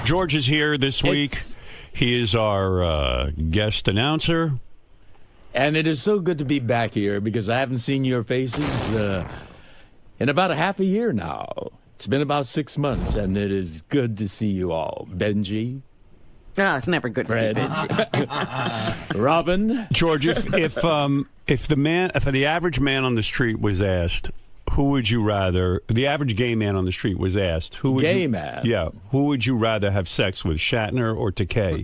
George is here this week. He is our guest announcer. And it is so good to be back here because I haven't seen your faces in about a half a year now. It's been about 6 months, and it is good to see you all. Benjy. Oh, it's never good to Fred. see Benjy. Robin. George, if the average man on the street was asked, who would you rather? The average gay man on the street was asked, who would Gay you, man? Yeah, who would you rather have sex with, Shatner or Takei?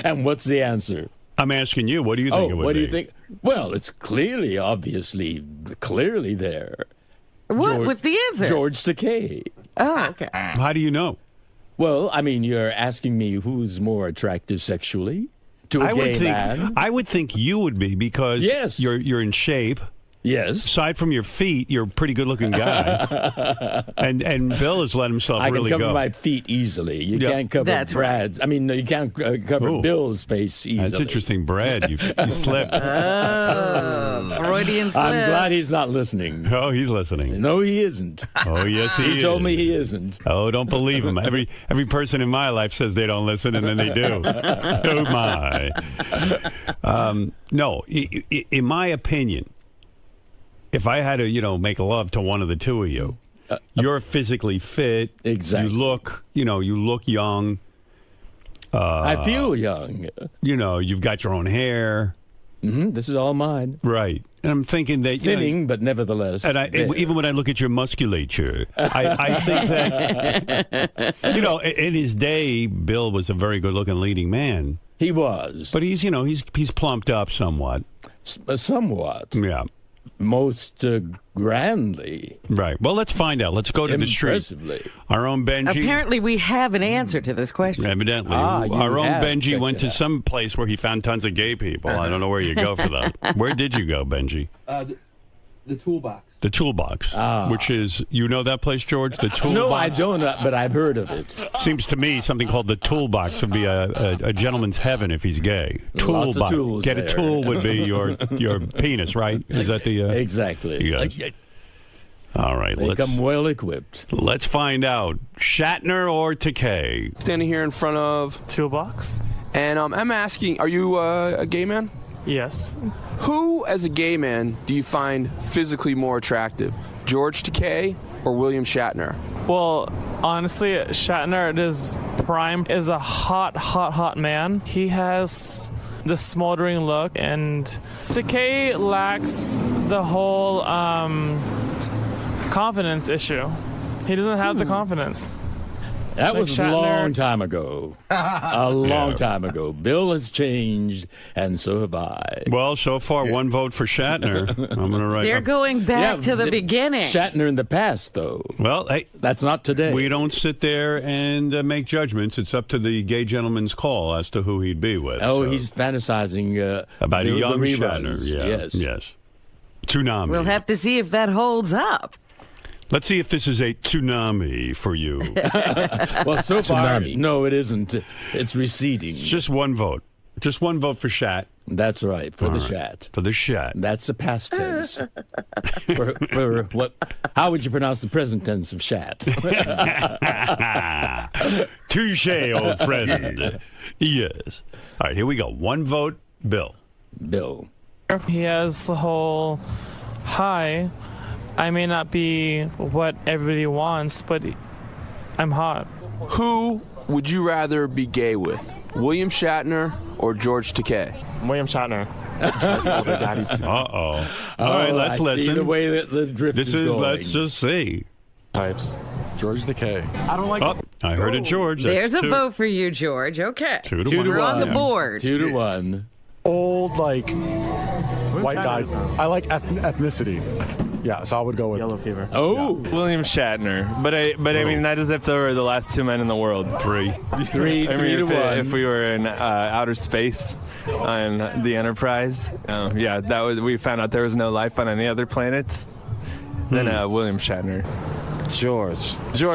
And what's the answer? I'm asking you. What do you think it would be? What do you think? Well, it's clearly there. What was the answer? George Takei. Oh, okay. How do you know? Well, I mean, you're asking me who's more attractive sexually to a gay man. I would think you would be because Yes. you're in shape. Yes. Aside from your feet, you're a pretty good-looking guy. and Bill has let himself really go. I can cover my feet easily. You can't cover Brad's. Right. I mean, you can't cover Bill's face easily. That's interesting, Brad. You slipped. Oh, Freudian slip. I'm glad he's not listening. Oh, he's listening. No, he isn't. Oh, yes, he is. He told me he isn't. Oh, don't believe him. Every person in my life says they don't listen, and then they do. Oh, my. No, in my opinion, if I had to, make love to one of the two of you, you're physically fit. Exactly. You look young. I feel young. You've got your own hair. Mm-hmm. This is all mine. Right. And I'm thinking that... Thinning, but nevertheless. And even when I look at your musculature, I think that, in his day, Bill was a very good-looking leading man. He was. But he's plumped up somewhat. Somewhat. Yeah. Most grandly. Right. Well, let's find out. Let's go to the street. Our own Benjy. Apparently, we have an answer to this question. Evidently. Our own Benjy went to some place where he found tons of gay people. I don't know where you go for that. Where did you go, Benjy? The Toolbox. The Toolbox, which is, that place, George? The Toolbox? No, I don't, but I've heard of it. Seems to me something called the Toolbox would be a gentleman's heven if he's gay. Lots of Toolbox. tools Get there. a tool would be your penis, right? Is that the... Exactly. Yes. All right. They come well equipped. Let's find out. Shatner or Takei? Standing here in front of Toolbox? And I'm asking, are you a gay man? Yes. Who, as a gay man, do you find physically more attractive? George Takei or William Shatner? Well, honestly, Shatner is a hot man. He has the smoldering look, and Takei lacks the whole confidence issue. He doesn't have the confidence. That was a Shatner. long time ago. A long time ago. Bill has changed, and so have I. Well, so far, one vote for Shatner. I'm going to write. They're going back to the beginning. Shatner in the past, though. Well, hey, that's not today. We don't sit there and make judgments. It's up to the gay gentleman's call as to who he'd be with. Oh, so. He's fantasizing about a young Shatner. Yeah. Yes. Tsunami. We'll have to see if that holds up. Let's see if this is a tsunami for you. Well, so far, no, it isn't. It's receding. It's just one vote. Just one vote for Shat. That's right, for Shat. For the Shat. That's the past tense. for what? How would you pronounce the present tense of Shat? Touche, old friend. Yes. All right, here we go. One vote, Bill. Bill. He has the whole, hi, I may not be what everybody wants, but I'm hot. Who would you rather be gay with? William Shatner or George Takei? William Shatner. Uh-oh. All right, let's listen. See the way that the drift is going. Let's just see. Types. George Takei. I don't like I heard it, George. There's a vote for you, George. Okay. 2 to 1. We're on the board. 2 to 1. Old, white guy. I like ethnicity. Yeah, so I would go with Yellow Fever. Oh, yeah. William Shatner. But I mean, not as if they were the last two men in the world. Three to 1. If we were in outer space on the Enterprise, we found out there was no life on any other planets. than William Shatner. George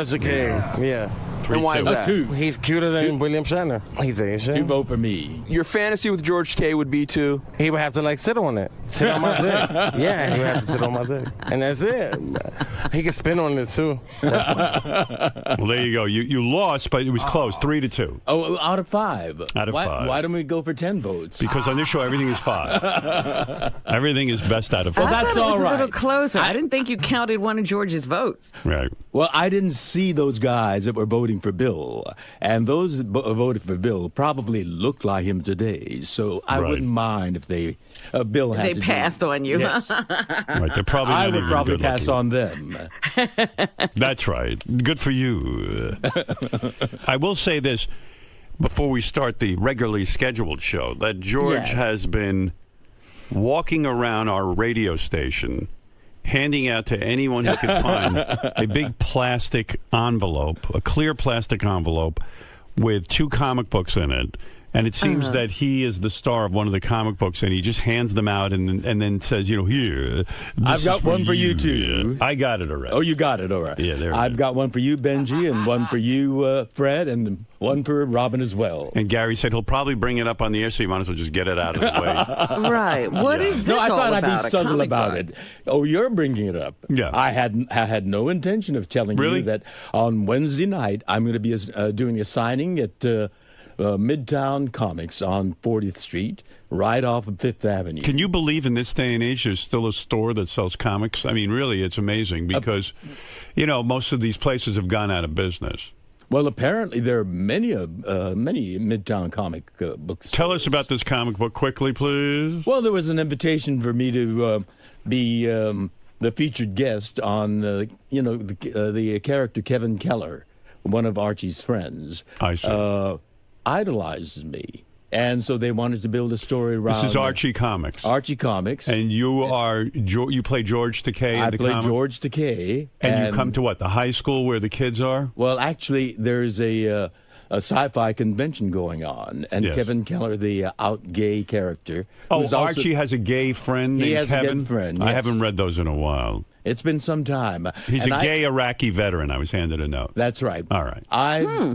Takei. Yeah. And why is that? He's cuter than William Shatner. He's Asian. 2 vote for me. Your fantasy with George Takei would be to? He would have to like sit on it. Sit on my dick. Yeah, he would have to sit on my dick. And that's it. He can spin on it too. Well, there you go. You lost, but it was close. 3-2. Oh, out of 5. Out of 5. Why don't we go for 10 votes? Because on this show, everything is 5. Everything is best out of 5. Well, that's I thought it was all a little right. closer. I didn't think you counted one of George's votes. Right. Well, I didn't see those guys that were voting for Bill, and those that voted for Bill probably looked like him today. So I Right. wouldn't mind if Bill had They to passed on you. Yes. Right. They're probably I not would even probably good pass looking. on them. That's right. Good for you. I will say this before we start the regularly scheduled show, that George Yes. has been walking around our radio station handing out to anyone who can find a big plastic envelope, a clear plastic envelope with 2 comic books in it. And it seems that he is the star of one of the comic books, and he just hands them out and then says, here. I've got one for you, too. Yeah. I got it already. Oh, you got it. All right. Yeah, there it I've is. got one for you, Benjy, and one for you, Fred, and one for Robin as well. And Gary said he'll probably bring it up on the air, so you might as well just get it out of the way. Right. What is this No, I all thought about? I'd be A subtle comic about book? it. Oh, you're bringing it up. Yeah. I had no intention of telling Really? you that on Wednesday night I'm going to be doing a signing at Midtown Comics on 40th Street, right off of Fifth Avenue. Can you believe in this day and age there's still a store that sells comics? I mean, really, it's amazing because, most of these places have gone out of business. Well, apparently there are many Midtown comic books. Tell us about this comic book quickly, please. Well, there was an invitation for me to be the featured guest on, the character Kevin Keller, one of Archie's friends. I see. Idolizes me. And so they wanted to build a story around... This is Archie Comics. Archie Comics. And you you play George Takei in I the play comic? George Takei. And you come to what, the high school where the kids are? Well, actually, there's a sci-fi convention going on, and Yes. Kevin Keller, the out gay character... Oh, who's also- Archie has a gay friend named He has a gay Kevin? friend, I yes. haven't read those in a while. It's been some time. He's And a gay Iraqi veteran. I was handed a note. That's right. All right.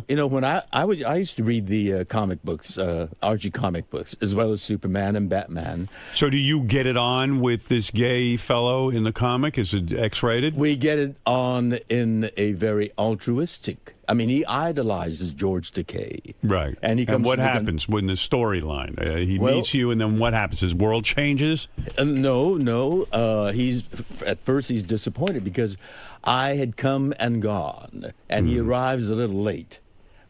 When I used to read the comic books, Archie comic books, as well as Superman and Batman. So do you get it on with this gay fellow in the comic? Is it X-rated? We get it on in a very altruistic. I mean, he idolizes George Takei. Right. And he comes what to the happens when the storyline? He Well- meets you, and then what happens? His world changes? No. He's at first he's disappointed because I had come and gone, and he arrives a little late.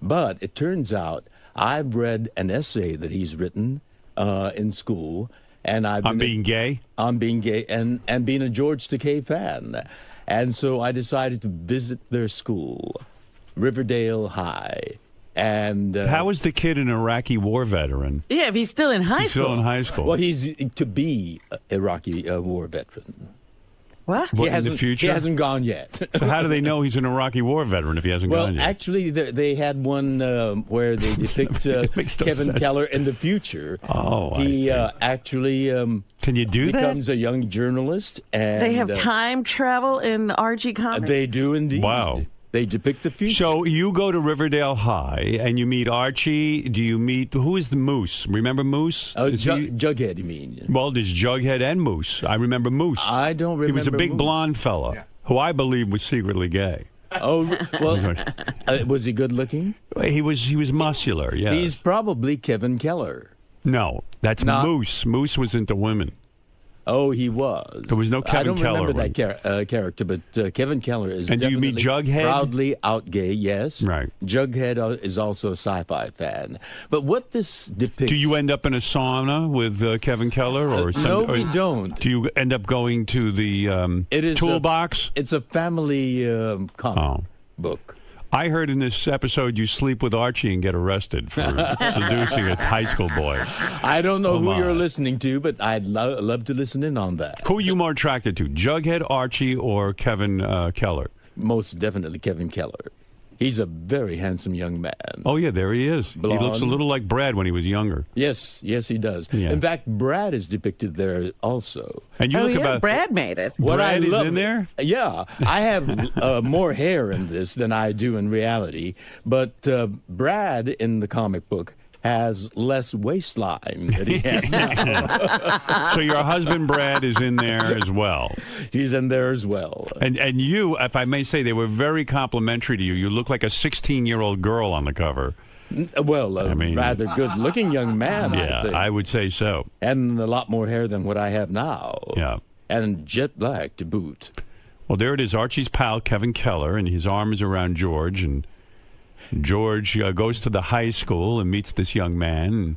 But it turns out I've read an essay that he's written in school, and I'm being gay? I'm being gay and being a George Takei fan, and so I decided to visit their school, Riverdale High. And How is the kid an Iraqi war veteran? Yeah, if he's still in high He's school. still in high school. well, he's to be a Iraqi war veteran. What? What, in hasn't, the future? He hasn't gone yet. So how do they know he's an Iraqi war veteran if he hasn't Well, gone yet? actually, they had one where they depict It makes no Kevin sense. Keller in the future. Oh, I he see. Actually Can you do that? becomes a young journalist, and They have time travel in the Archie comics? They do indeed. Wow. They depict the future. So you go to Riverdale High and you meet Archie. Do you meet who is the Moose? Remember Moose? Is he- Jughead, you mean? well, there's Jughead and Moose. I remember Moose. I don't remember. He was a big Moose. blonde fella who I believe was secretly gay. Oh, well, was he good looking? He was muscular. Yeah. He's probably Kevin Keller. No, that's Not- Moose. Moose was into women. Oh, he was. There was no Kevin I don't Keller remember that character, but Kevin Keller is And do you meet definitely Jughead? proudly out gay, yes. Right. Jughead is also a sci-fi fan. But what this depicts... Do you end up in a sauna with Kevin Keller, or no, we don't. Do you end up going to the It is Toolbox? It's a family comic book. I heard in this episode you sleep with Archie and get arrested for seducing a high school boy. I don't know Come who you're on. listening to, but I'd love to listen in on that. Who are you more attracted to, Jughead, Archie, or Kevin Keller? Most definitely Kevin Keller. He's a very handsome young man. Oh, yeah, there he is. Blonde. He looks a little like Brad when he was younger. Yes, he does. Yeah. In fact, Brad is depicted there also. And you Oh, look yeah, about... Brad made it. What I Brad is love in there? Yeah, I have more hair in this than I do in reality, but Brad in the comic book has less waistline than he has now. So your husband, Brad, is in there as well. He's in there as well. And you, if I may say, they were very complimentary to you. You look like a 16-year-old girl on the cover. Well, I mean, rather good-looking young man, Yeah, I think. I would say so. And a lot more hair than what I have now. Yeah. And jet black to boot. Well, there it is, Archie's pal, Kevin Keller, and his arm is around George, and George goes to the high school and meets this young man.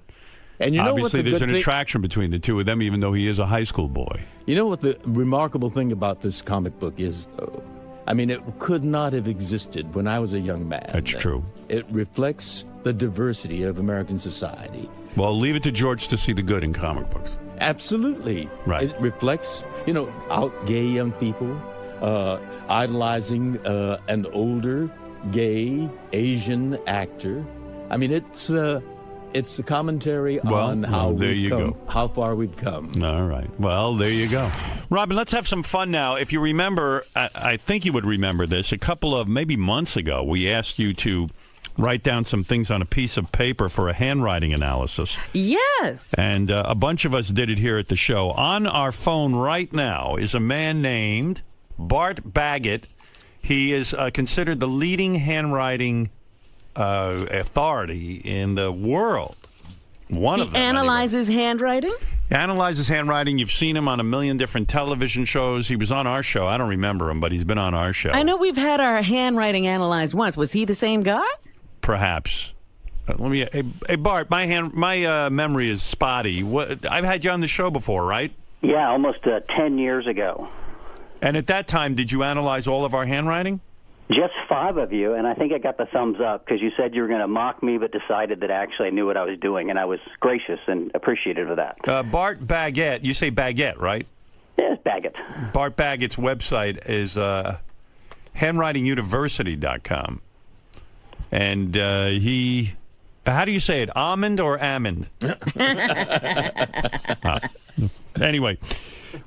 And you know obviously, what the there's good an thing- attraction between the two of them, even though he is a high school boy. You know what the remarkable thing about this comic book is, though? I mean, it could not have existed when I was a young man. That's true. It reflects the diversity of American society. Well, leave it to George to see the good in comic books. Absolutely. Right. It reflects, out gay young people, idolizing an older, gay, Asian actor. I mean, it's a commentary on how there you go. how far we've come. All right. Well, there you go. Robin, let's have some fun now. If you remember, I think you would remember this, a couple of maybe months ago, we asked you to write down some things on a piece of paper for a handwriting analysis. Yes. And a bunch of us did it here at the show. On our phone right now is a man named Bart Baggett. He is considered the leading handwriting authority in the world. One of them. Analyzes handwriting? Analyzes handwriting. You've seen him on a million different television shows. He was on our show. I don't remember him, but he's been on our show. I know we've had our handwriting analyzed once. Was he the same guy? Perhaps. Let me. Hey Bart, my memory is spotty. I've had you on the show before, right? Yeah, almost 10 years ago. And at that time, did you analyze all of our handwriting? Just 5 of you, and I think I got the thumbs up because you said you were going to mock me, but decided that actually I knew what I was doing, and I was gracious and appreciative of that. Bart Baggett, you say Baggett, right? Yeah, it's Baggett. Bart Baggett's website is handwritinguniversity.com. And how do you say it, almond or almond? Anyway,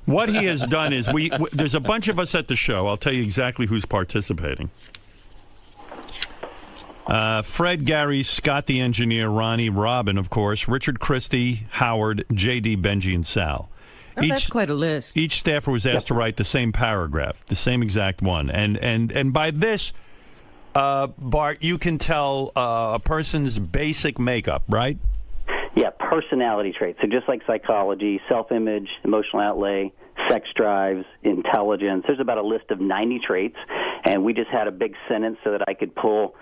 what he has done is there's a bunch of us at the show. I'll tell you exactly who's participating. Fred, Gary, Scott the engineer, Ronnie, Robin, of course, Richard Christie, Howard, J.D., Benjy, and Sal. Oh, that's quite a list. Each staffer was asked to write the same paragraph, the same exact one. And by this, Bart, you can tell a person's basic makeup, right? Yeah, personality traits. So just like psychology, self-image, emotional outlay, sex drives, intelligence. There's about a list of 90 traits, and we just had a big sentence so that I could pull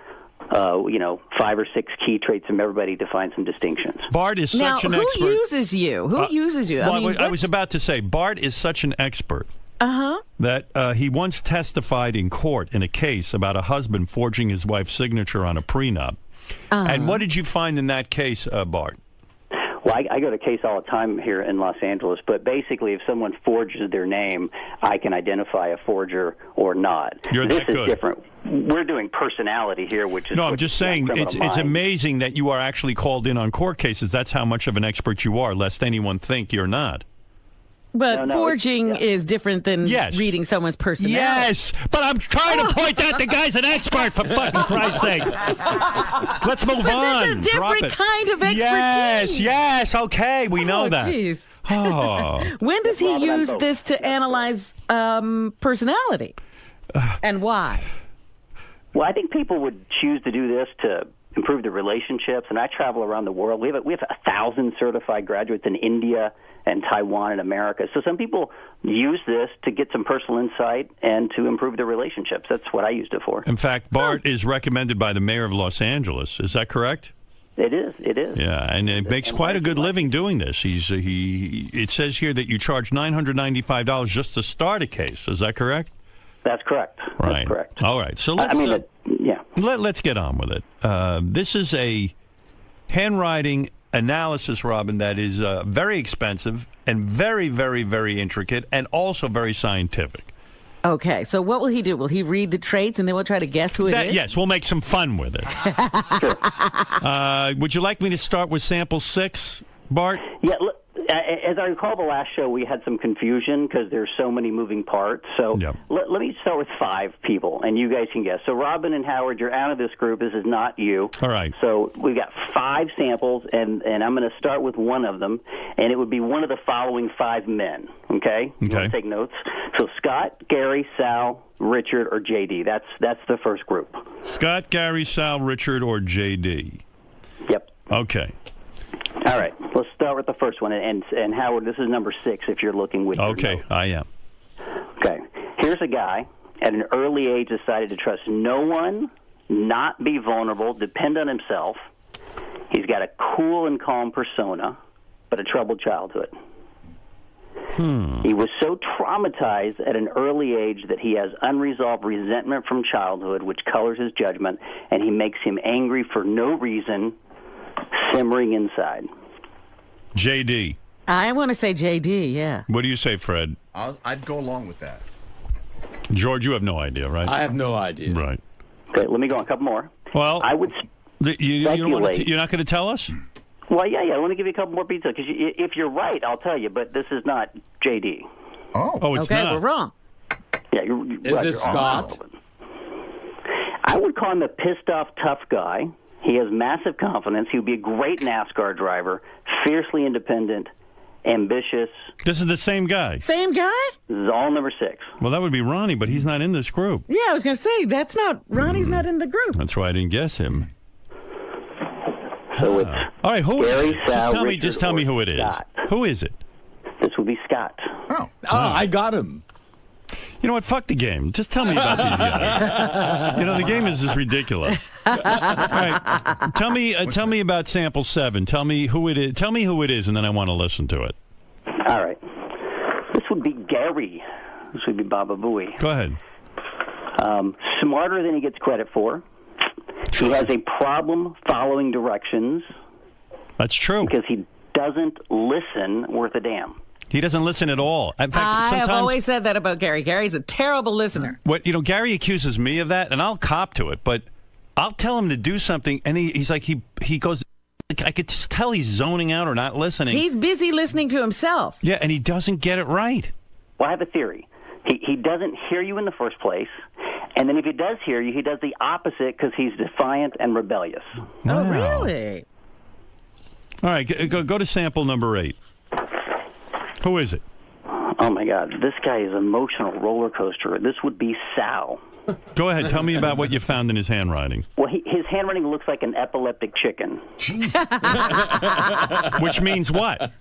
5 or 6 key traits from everybody to find some distinctions. Bart is such an who expert. uses you? Who uses you? Well, I was about to say, Bart is such an expert that he once testified in court in a case about a husband forging his wife's signature on a prenup. And what did you find in that case, Bart? Well, I go to case all the time here in Los Angeles, but basically if someone forges their name, I can identify a forger or not. You're this that is good. different. We're doing personality here, which is... No, I'm just saying it's amazing that you are actually called in on court cases. That's how much of an expert you are, lest anyone think you're not. But forging is different than reading someone's personality. Yes, but I'm trying to point out the guy's an expert, for fucking Christ's sake. Let's move on. That's a different kind of expertise. Yes, okay, we know that. Jeez. Oh. When does he use this to analyze personality? And why? Well, I think people would choose to do this to improve their relationships, and I travel around the world. We have 1,000 certified graduates in India and Taiwan and America. So some people use this to get some personal insight and to improve their relationships. That's what I used it for. In fact, Bart is recommended by the mayor of Los Angeles. Is that correct? It is. Yeah, and it makes quite a good living doing this. It says here that you charge $995 just to start a case. Is that correct? That's correct. Right. That's correct. All right. So let's let's get on with it. This is a handwriting analysis, Robin, that is very expensive and very, very, very intricate and also very scientific. Okay, so what will he do? Will he read the traits and then we'll try to guess who it is? Yes, we'll make some fun with it. Would you like me to start with sample 6, Bart? Yeah, look, as I recall the last show, we had some confusion because there's so many moving parts. So let me start with 5 people, and you guys can guess. So Robin and Howard, you're out of this group. This is not you. All right. So we've got 5 samples, and I'm going to start with one of them, and it would be one of the following 5 men, okay? You want to take notes? So Scott, Gary, Sal, Richard, or J.D. That's the first group. Scott, Gary, Sal, Richard, or J.D. Yep. Okay. All right, let's start with the first one. And Howard, this is number 6 if you're looking with your notes. I am. Okay, here's a guy at an early age decided to trust no one, not be vulnerable, depend on himself. He's got a cool and calm persona, but a troubled childhood. He was so traumatized at an early age that he has unresolved resentment from childhood, which colors his judgment, and he makes him angry for no reason, simmering inside. J.D. I want to say J.D., yeah. What do you say, Fred? I'd go along with that. George, you have no idea, right? I have no idea. Right. Okay, let me go on a couple more. Well, I would you don't want to you're not going to tell us? Well, yeah, I want to give you a couple more details, because if you're right, I'll tell you, but this is not J.D. Oh, it's okay, not. we're wrong. Yeah, Is this Scott? I would call him a pissed-off tough guy. He has massive confidence. He would be a great NASCAR driver, fiercely independent, ambitious. This is the same guy. Same guy? This is all number 6. Well, that would be Ronnie, but he's not in this group. Yeah, I was going to say, that's not, Ronnie's not in the group. That's why I didn't guess him. So it's all right, who Gary, is it? Sal, Just tell me who it is. Scott. Who is it? This would be Scott. Oh, I got him. You know what? Fuck the game. Just tell me about these guys. The game is just ridiculous. All right, tell me about sample 7. Tell me who it is. Tell me who it is, and then I want to listen to it. All right. This would be Gary. This would be Baba Booey. Go ahead. Smarter than he gets credit for. He has a problem following directions. That's true. Because he doesn't listen worth a damn. He doesn't listen at all. In fact, I have sometimes, always said that about Gary. Gary's a terrible listener. Gary accuses me of that, and I'll cop to it, but I'll tell him to do something, and he's like, he goes, I could just tell he's zoning out or not listening. He's busy listening to himself. Yeah, and he doesn't get it right. Well, I have a theory. He doesn't hear you in the first place, and then if he does hear you, he does the opposite because he's defiant and rebellious. Wow. Oh, really? All right, go to sample number 8. Who is it? Oh, my God. This guy is an emotional roller coaster. This would be Sal. Go ahead. Tell me about what you found in his handwriting. Well, his handwriting looks like an epileptic chicken. Which means what?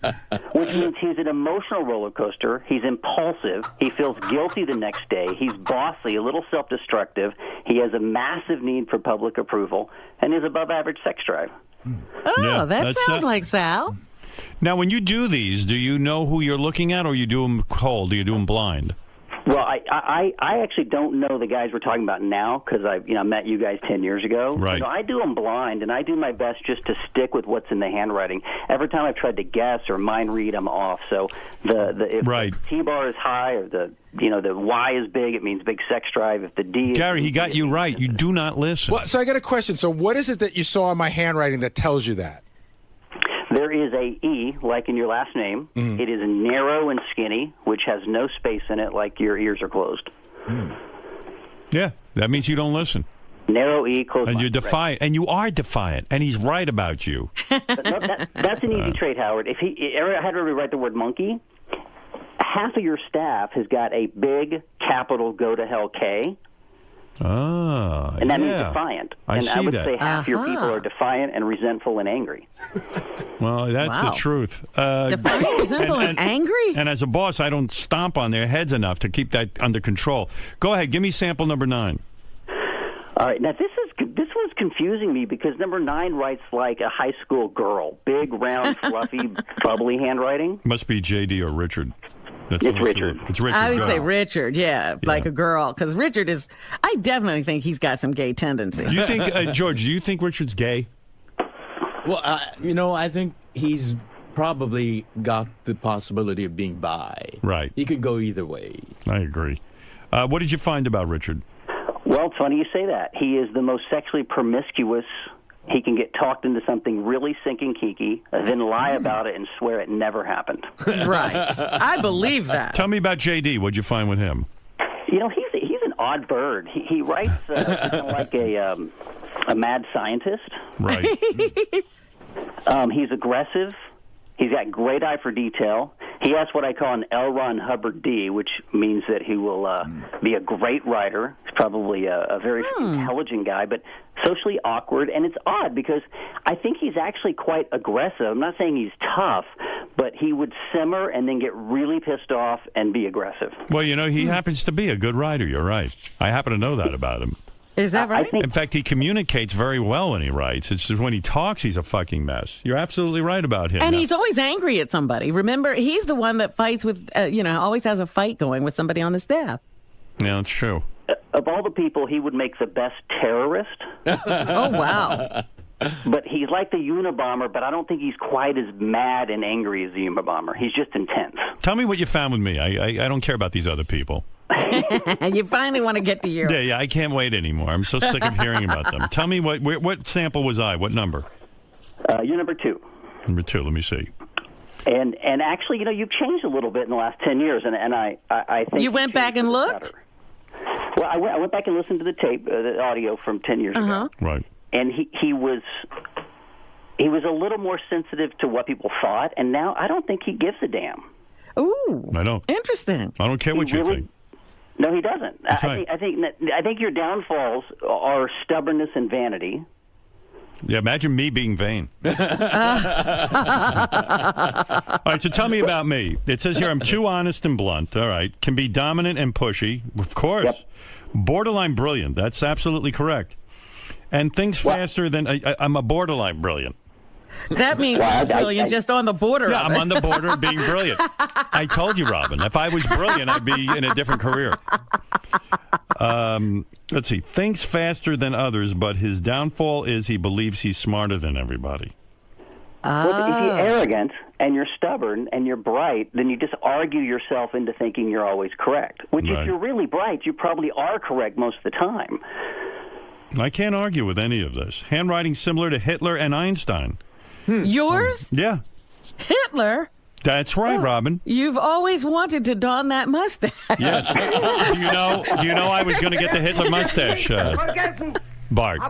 Which means he's an emotional roller coaster. He's impulsive. He feels guilty the next day. He's bossy, a little self-destructive. He has a massive need for public approval, and is above-average sex drive. Oh, Yeah, that sounds like Sal. Now, when you do these, do you know who you're looking at, or you do them cold? Do you do them blind? Well, I actually don't know the guys we're talking about now because I met you guys 10 years ago. Right. So I do them blind, and I do my best just to stick with what's in the handwriting. Every time I've tried to guess or mind read, I'm off. So if the T-bar is high or the Y is big, it means big sex drive. If the D is Gary, he got you right. You do not listen. Well, so I got a question. So what is it that you saw in my handwriting that tells you that? There is a E, like in your last name. Mm. It is narrow and skinny, which has no space in it, like your ears are closed. Mm. Yeah, that means you don't listen. Narrow E, closed. And you're defiant, and you are defiant, and he's right about you. But no, that's an easy trait, Howard. If I had to rewrite the word monkey, half of your staff has got a big capital go to hell K. And that means defiant. I would say half your people are defiant and resentful and angry. Well, that's the truth. Defiant, resentful, and angry? And as a boss, I don't stomp on their heads enough to keep that under control. Go ahead. Give me sample number 9. All right. Now, this was confusing me because number 9 writes like a high school girl. Big, round, fluffy, bubbly handwriting. Must be J.D. or Richard. It's Richard. It's Richard. I would say Richard, like a girl. Because Richard is, I definitely think he's got some gay tendencies. Do you think, George, do you think Richard's gay? Well, I think he's probably got the possibility of being bi. Right. He could go either way. I agree. What did you find about Richard? Well, it's funny you say that. He is the most sexually promiscuous. He can get talked into something really sinking kinky, then lie about it and swear it never happened. Right. I believe that. Tell me about JD. What'd you find with him? You know, he's an odd bird. He writes kind of like a mad scientist. Right. He's aggressive. He's got great eye for detail. He has what I call an L. Ron Hubbard D, which means that he will be a great writer. He's probably a very intelligent guy, but socially awkward. And it's odd because I think he's actually quite aggressive. I'm not saying he's tough, but he would simmer and then get really pissed off and be aggressive. Well, you know, he happens to be a good writer. You're right. I happen to know that about him. Is that right? In fact, he communicates very well when he writes. It's just when he talks, he's a fucking mess. You're absolutely right about him. And he's always angry at somebody. Remember, he's the one that fights with, always has a fight going with somebody on the staff. Yeah, that's true. Of all the people, he would make the best terrorist. Oh, wow. But he's like the Unabomber, but I don't think he's quite as mad and angry as the Unabomber. He's just intense. Tell me what you found with me. I don't care about these other people. You finally want to get to you. Yeah, I can't wait anymore. I'm so sick of hearing about them. Tell me, what sample was I? What number? You're number 2. Number 2, let me see. And actually, you've changed a little bit in the last 10 years, and I think... You went back and looked? Well, I went back and listened to the tape, the audio from 10 years ago. Right. And he was a little more sensitive to what people thought, and now I don't think he gives a damn. Ooh. I don't. Interesting. I don't care what you think. No, he doesn't. That's right. I think your downfalls are stubbornness and vanity. Yeah, imagine me being vain. All right, so tell me about me. It says here I'm too honest and blunt. All right. Can be dominant and pushy. Of course. Yep. Borderline brilliant. That's absolutely correct. And things faster than... I'm a borderline brilliant. That means brilliant, just on the border. Yeah, I'm on the border of being brilliant. I told you, Robin. If I was brilliant, I'd be in a different career. Let's see. Thinks faster than others, but his downfall is he believes he's smarter than everybody. Well, if you're arrogant and you're stubborn and you're bright, then you just argue yourself into thinking you're always correct. Which, if you're really bright, you probably are correct most of the time. I can't argue with any of this. Handwriting similar to Hitler and Einstein. Yours? Yeah. Hitler? That's right, Robin. You've always wanted to don that mustache. Yes. Do you know I was going to get the Hitler mustache, Bart? I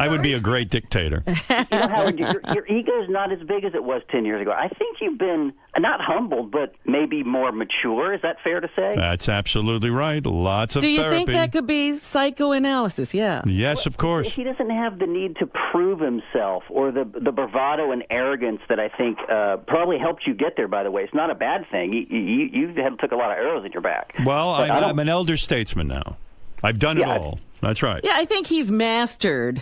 would be a great dictator. Howard, your ego's not as big as it was 10 years ago. I think you've been not humbled, but maybe more mature. Is that fair to say? That's absolutely right. Lots of therapy. Do you therapy. think that could be psychoanalysis? Yeah. Yes, of course. He doesn't have the need to prove himself or the bravado and arrogance that I think probably helped you get there, by the way. It's not a bad thing. You took a lot of arrows in your back. Well, I'm an elder statesman now. I've done it all. That's right. Yeah, I think he's mastered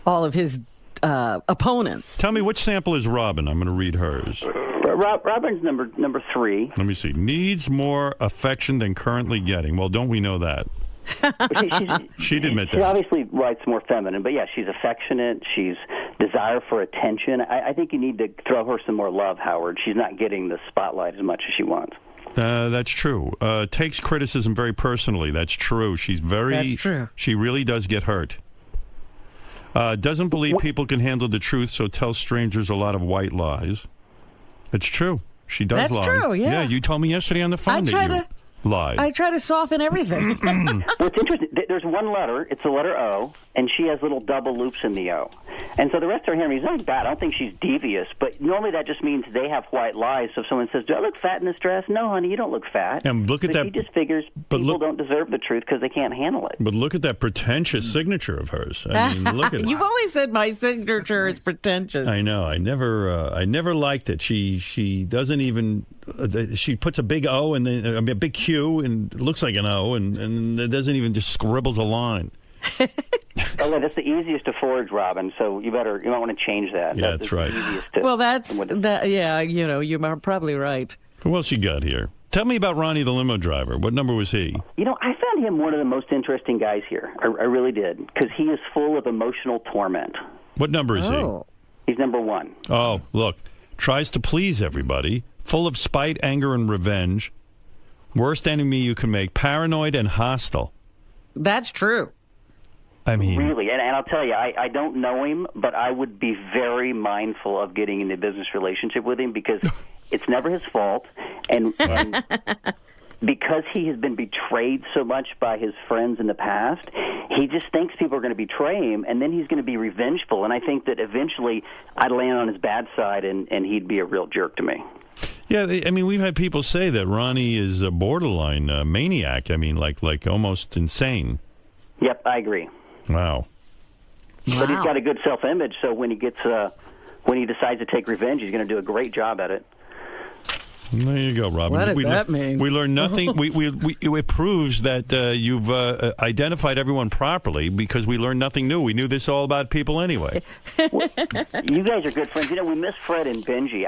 all of his opponents. Tell me, which sample is Robin? I'm going to read hers. Robin's number 3. Let me see. Needs more affection than currently getting. Well, don't we know that? She'd admit that. She obviously writes more feminine, but yeah, she's affectionate. She's desire for attention. I think you need to throw her some more love, Howard. She's not getting the spotlight as much as she wants. That's true. Takes criticism very personally. That's true. That's true. She really does get hurt. Doesn't believe people can handle the truth, so tells strangers a lot of white lies. It's true. She does lie. That's true, yeah. Yeah, you told me yesterday on the phone that you lie. I try to soften everything. Well, it's interesting. There's one letter. It's the letter O, and she has little double loops in the O. And so the rest of her handwriting is not bad. I don't think she's devious, but normally that just means they have white lies. So if someone says, do I look fat in this dress? No, honey, you don't look fat. And look at that. She just figures people don't deserve the truth because they can't handle it. But look at that pretentious signature of hers. I mean, look at it. You've always said my signature is pretentious. I know. I never liked it. She doesn't even... she puts a big O and then a big Q and it looks like an O and it doesn't even just scribbles a line. Oh, that's the easiest to forge, Robin. So you might want to change that. Yeah, that's right. Yeah, you're probably right. Who else you got here? Tell me about Ronnie, the limo driver. What number was he? I found him one of the most interesting guys here. I really did, because he is full of emotional torment. What number is he? He's number 1. Oh, look. Tries to please everybody. Full of spite, anger, and revenge. Worst enemy you can make. Paranoid and hostile. That's true. I mean, really, and I'll tell you, I don't know him, but I would be very mindful of getting into a business relationship with him because it's never his fault, and because he has been betrayed so much by his friends in the past, he just thinks people are going to betray him, and then he's going to be revengeful, and I think that eventually I'd land on his bad side, and he'd be a real jerk to me. Yeah, I mean, we've had people say that Ronnie is a borderline maniac. I mean, like almost insane. Yep, I agree. Wow. But he's got a good self-image, so when he decides to take revenge, he's going to do a great job at it. There you go, Robin. What does that mean? We learned nothing. It proves that you've identified everyone properly because we learned nothing new. We knew this all about people anyway. Well, you guys are good friends. You know, we miss Fred and Benjy.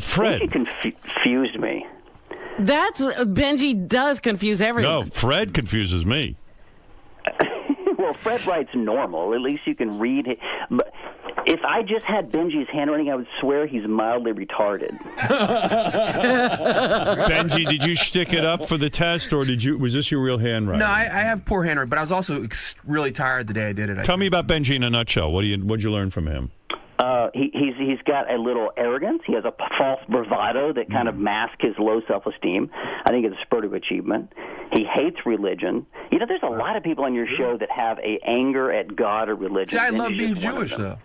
Fred. Benjy confused me. Benjy does confuse everyone. No, Fred confuses me. Well, Fred writes normal. At least you can read it. But if I just had Benjy's handwriting, I would swear he's mildly retarded. Benjy, did you stick it up for the test, or was this your real handwriting? No, I have poor handwriting, but I was also really tired the day I did it. Tell me about Benjy in a nutshell. What'd you learn from him? He's got a little arrogance. He has a false bravado that kind of masks his low self-esteem. I think it's a spurt of achievement. He hates religion. You know, there's a lot of people on your show that have a anger at God or religion. See, I love being Jewish, though.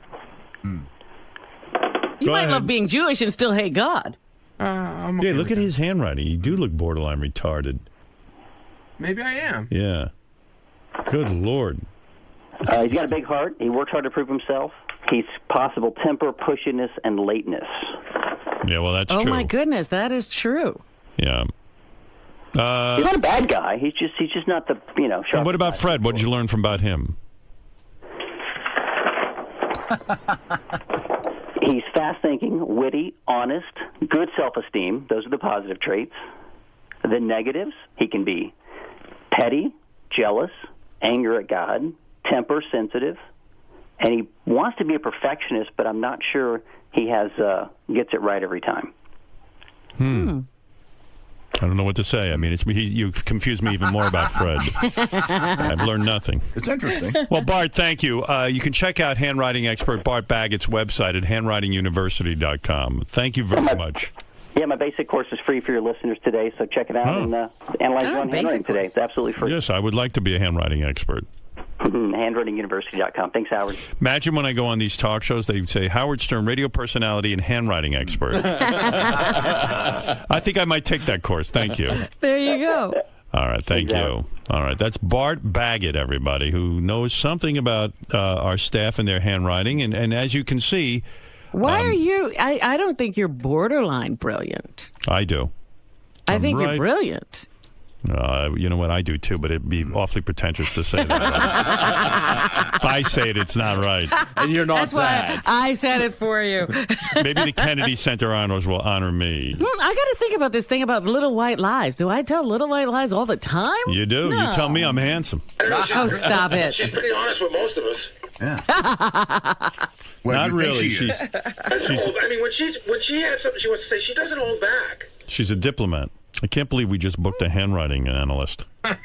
You might love being Jewish and still hate God. Okay, look at his handwriting. You do look borderline retarded. Maybe I am. Yeah. Good Lord. He's got a big heart. He works hard to prove himself. He's possible temper, pushiness, and lateness. Yeah, well, that's true. true. Oh, my goodness, that is true. Yeah. He's not a bad guy. He's just not the, sharp. And what about Fred? What did you learn about him? He's fast-thinking, witty, honest, good self-esteem. Those are the positive traits. The negatives, he can be petty, jealous, anger at God, temper, sensitive, and he wants to be a perfectionist, but I'm not sure he gets it right every time. I don't know what to say. I mean, you've confused me even more about Fred. I've learned nothing. It's interesting. Well, Bart, thank you. You can check out handwriting expert Bart Baggett's website at handwritinguniversity.com. Thank you very much. Yeah, my basic course is free for your listeners today, so check it out and analyze your own handwriting today. It's absolutely free. Yes, I would like to be a handwriting expert. Handwritinguniversity.com. Thanks, Howard. Imagine when I go on these talk shows, they say, Howard Stern, radio personality and handwriting expert. I think I might take that course. Thank you. There you go. All right, thank you. All right, that's Bart Baggett, everybody, who knows something about our staff and their handwriting. And as you can see... Why are you... I don't think you're borderline brilliant. I do. I think you're brilliant. You know what? I do too, but it'd be awfully pretentious to say that. If I say it, it's not right. And you're not That's why I said it for you. Maybe the Kennedy Center Honors will honor me. I got to think about this thing about little white lies. Do I tell little white lies all the time? You do. No. You tell me I'm handsome. Oh, stop it. She's pretty honest with most of us. Yeah. Not really. She's I mean, when she has something she wants to say, she doesn't hold back. She's a diplomat. I can't believe we just booked a handwriting analyst. I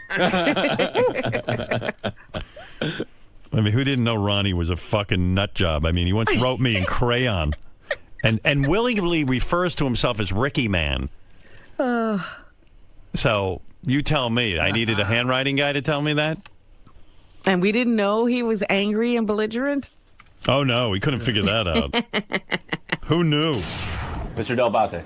mean, who didn't know Ronnie was a fucking nut job? I mean, he once wrote me in crayon and willingly refers to himself as Ricky Man. So you tell me. I needed a handwriting guy to tell me that? And we didn't know he was angry and belligerent? Oh, no. We couldn't figure that out. Who knew? Mr. Del Bate.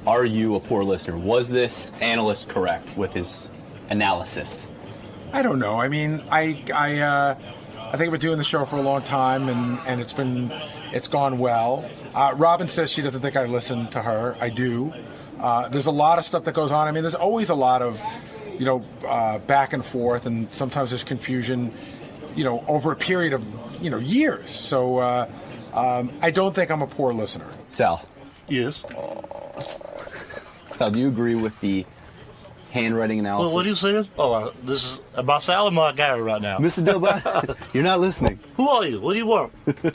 Are you a poor listener? Was this analyst correct with his analysis? I don't know. I mean, I think I've been doing the show for a long time, and it's gone well. Robin says she doesn't think I listen to her. I do. There's a lot of stuff that goes on. I mean, there's always a lot of, back and forth, and sometimes there's confusion, over a period of, years. So I don't think I'm a poor listener. Sal. Yes. Sal, do you agree with the handwriting analysis? Well, what are you saying? Oh, this is about Sal or my guy right now. Mr. Dilbert, you're not listening. Who are you? What do you want? Can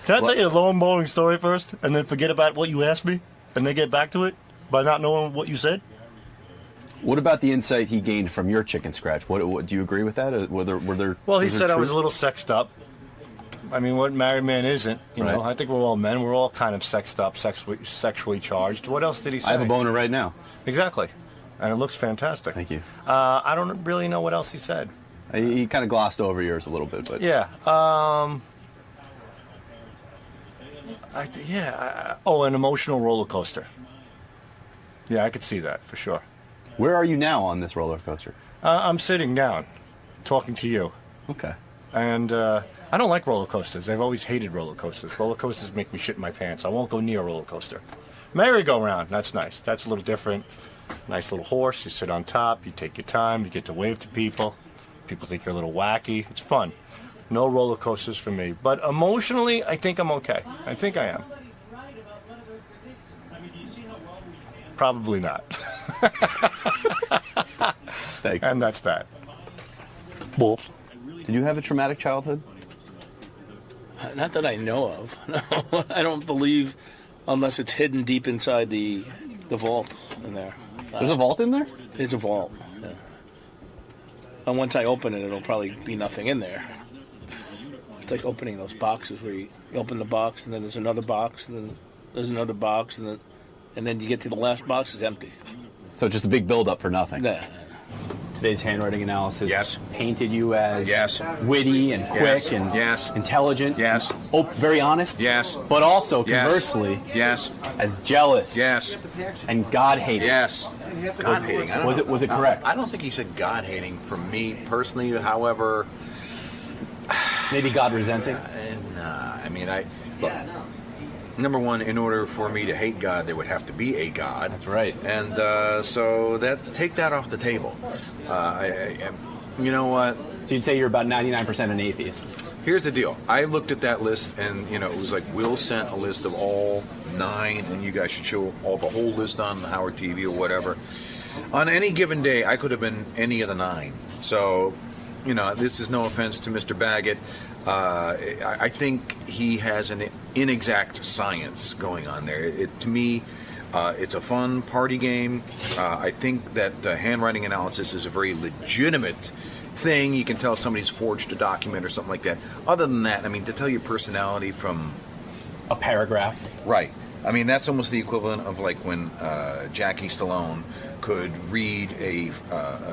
I tell you a long, boring story first, and then forget about what you asked me, and then get back to it? by not knowing what you said. What about the insight he gained from your chicken scratch? What do you agree with that? Were there? Well, he was there said I truth? was a little sexed up. I mean, what married man isn't? You know, Right. I think we're all men. We're all kind of sexed up, sexually charged. What else did he say? I have a boner right now. Exactly, and it looks fantastic. Thank you. I don't really know what else he said. He kind of glossed over yours a little bit, but Yeah. An emotional roller coaster. Yeah, I could see that for sure. Where are you now on this roller coaster? I'm sitting down, talking to you. Okay. And I don't like roller coasters. I've always hated roller coasters. Roller coasters make me shit in my pants. I won't go near a roller coaster. Merry-go-round, that's nice. That's a little different. Nice little horse. You sit on top. You take your time. You get to wave to people. People think you're a little wacky. It's fun. No roller coasters for me. But emotionally, I think I'm okay. I think I am. Probably not. Thanks. And that's that. Did you have a traumatic childhood? Not that I know of. No, I don't believe, unless it's hidden deep inside the vault in there. There's a vault in there? There's a vault. Yeah. And once I open it, it'll probably be nothing in there. It's like opening those boxes where you open the box, and then there's another box, and then there's another box, and then you get to the last box, it's empty. So just a big build-up for nothing. Yeah. Today's handwriting analysis painted you as Yes. witty and quick Yes. and Yes. intelligent. Yes. Very honest. Yes. But also, Yes. conversely, Yes. as jealous. Yes. And God-hating. Yes. God-hating. I don't know. Was it correct? I don't think he said God-hating. For me personally, however, maybe God-resenting. Nah. I mean, look. Number one, in order for me to hate God, there would have to be a God. That's right. And so take that off the table. You know what? So you'd say you're about 99% an atheist. Here's the deal. I looked at that list, and it was like Will sent a list of all 9, and you guys should show the whole list on Howard TV or whatever. On any given day, I could have been any of the 9. So, this is no offense to Mr. Baggett. I think he has an inexact science going on there. To me, it's a fun party game. I think that handwriting analysis is a very legitimate thing. You can tell somebody's forged a document or something like that. Other than that, I mean, to tell your personality from a paragraph. Right. I mean, that's almost the equivalent of like when Jackie Stallone could read a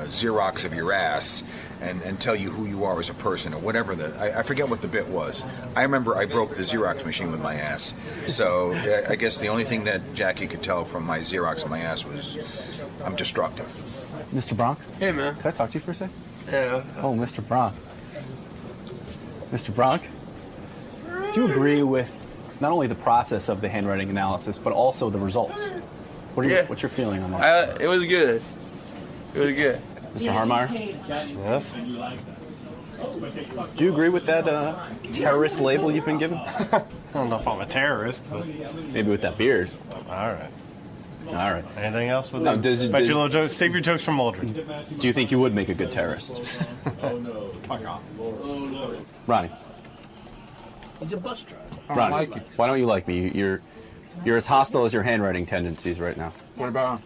Xerox of your ass and tell you who you are as a person or whatever. I forget what the bit was. I remember I broke the Xerox machine with my ass. So I guess the only thing that Jackie could tell from my Xerox on my ass was I'm destructive. Mr. Bronk? Hey, man. Can I talk to you for a sec? Yeah. Oh, Mr. Bronk. Mr. Bronk? Do you agree with not only the process of the handwriting analysis, but also the results? What's your feeling on that? It was good. It was good. Mr. Harmeyer? Yes? Do you agree with that terrorist label you've been given? I don't know if I'm a terrorist, but maybe with that beard. All right. All right. Anything else with No, Bet your little jokes. Save your jokes for Maldred. Do you think you would make a good terrorist? Fuck off. Ronnie. He's a bus driver. Ronnie, why don't you like me? You're as hostile as your handwriting tendencies right now. What about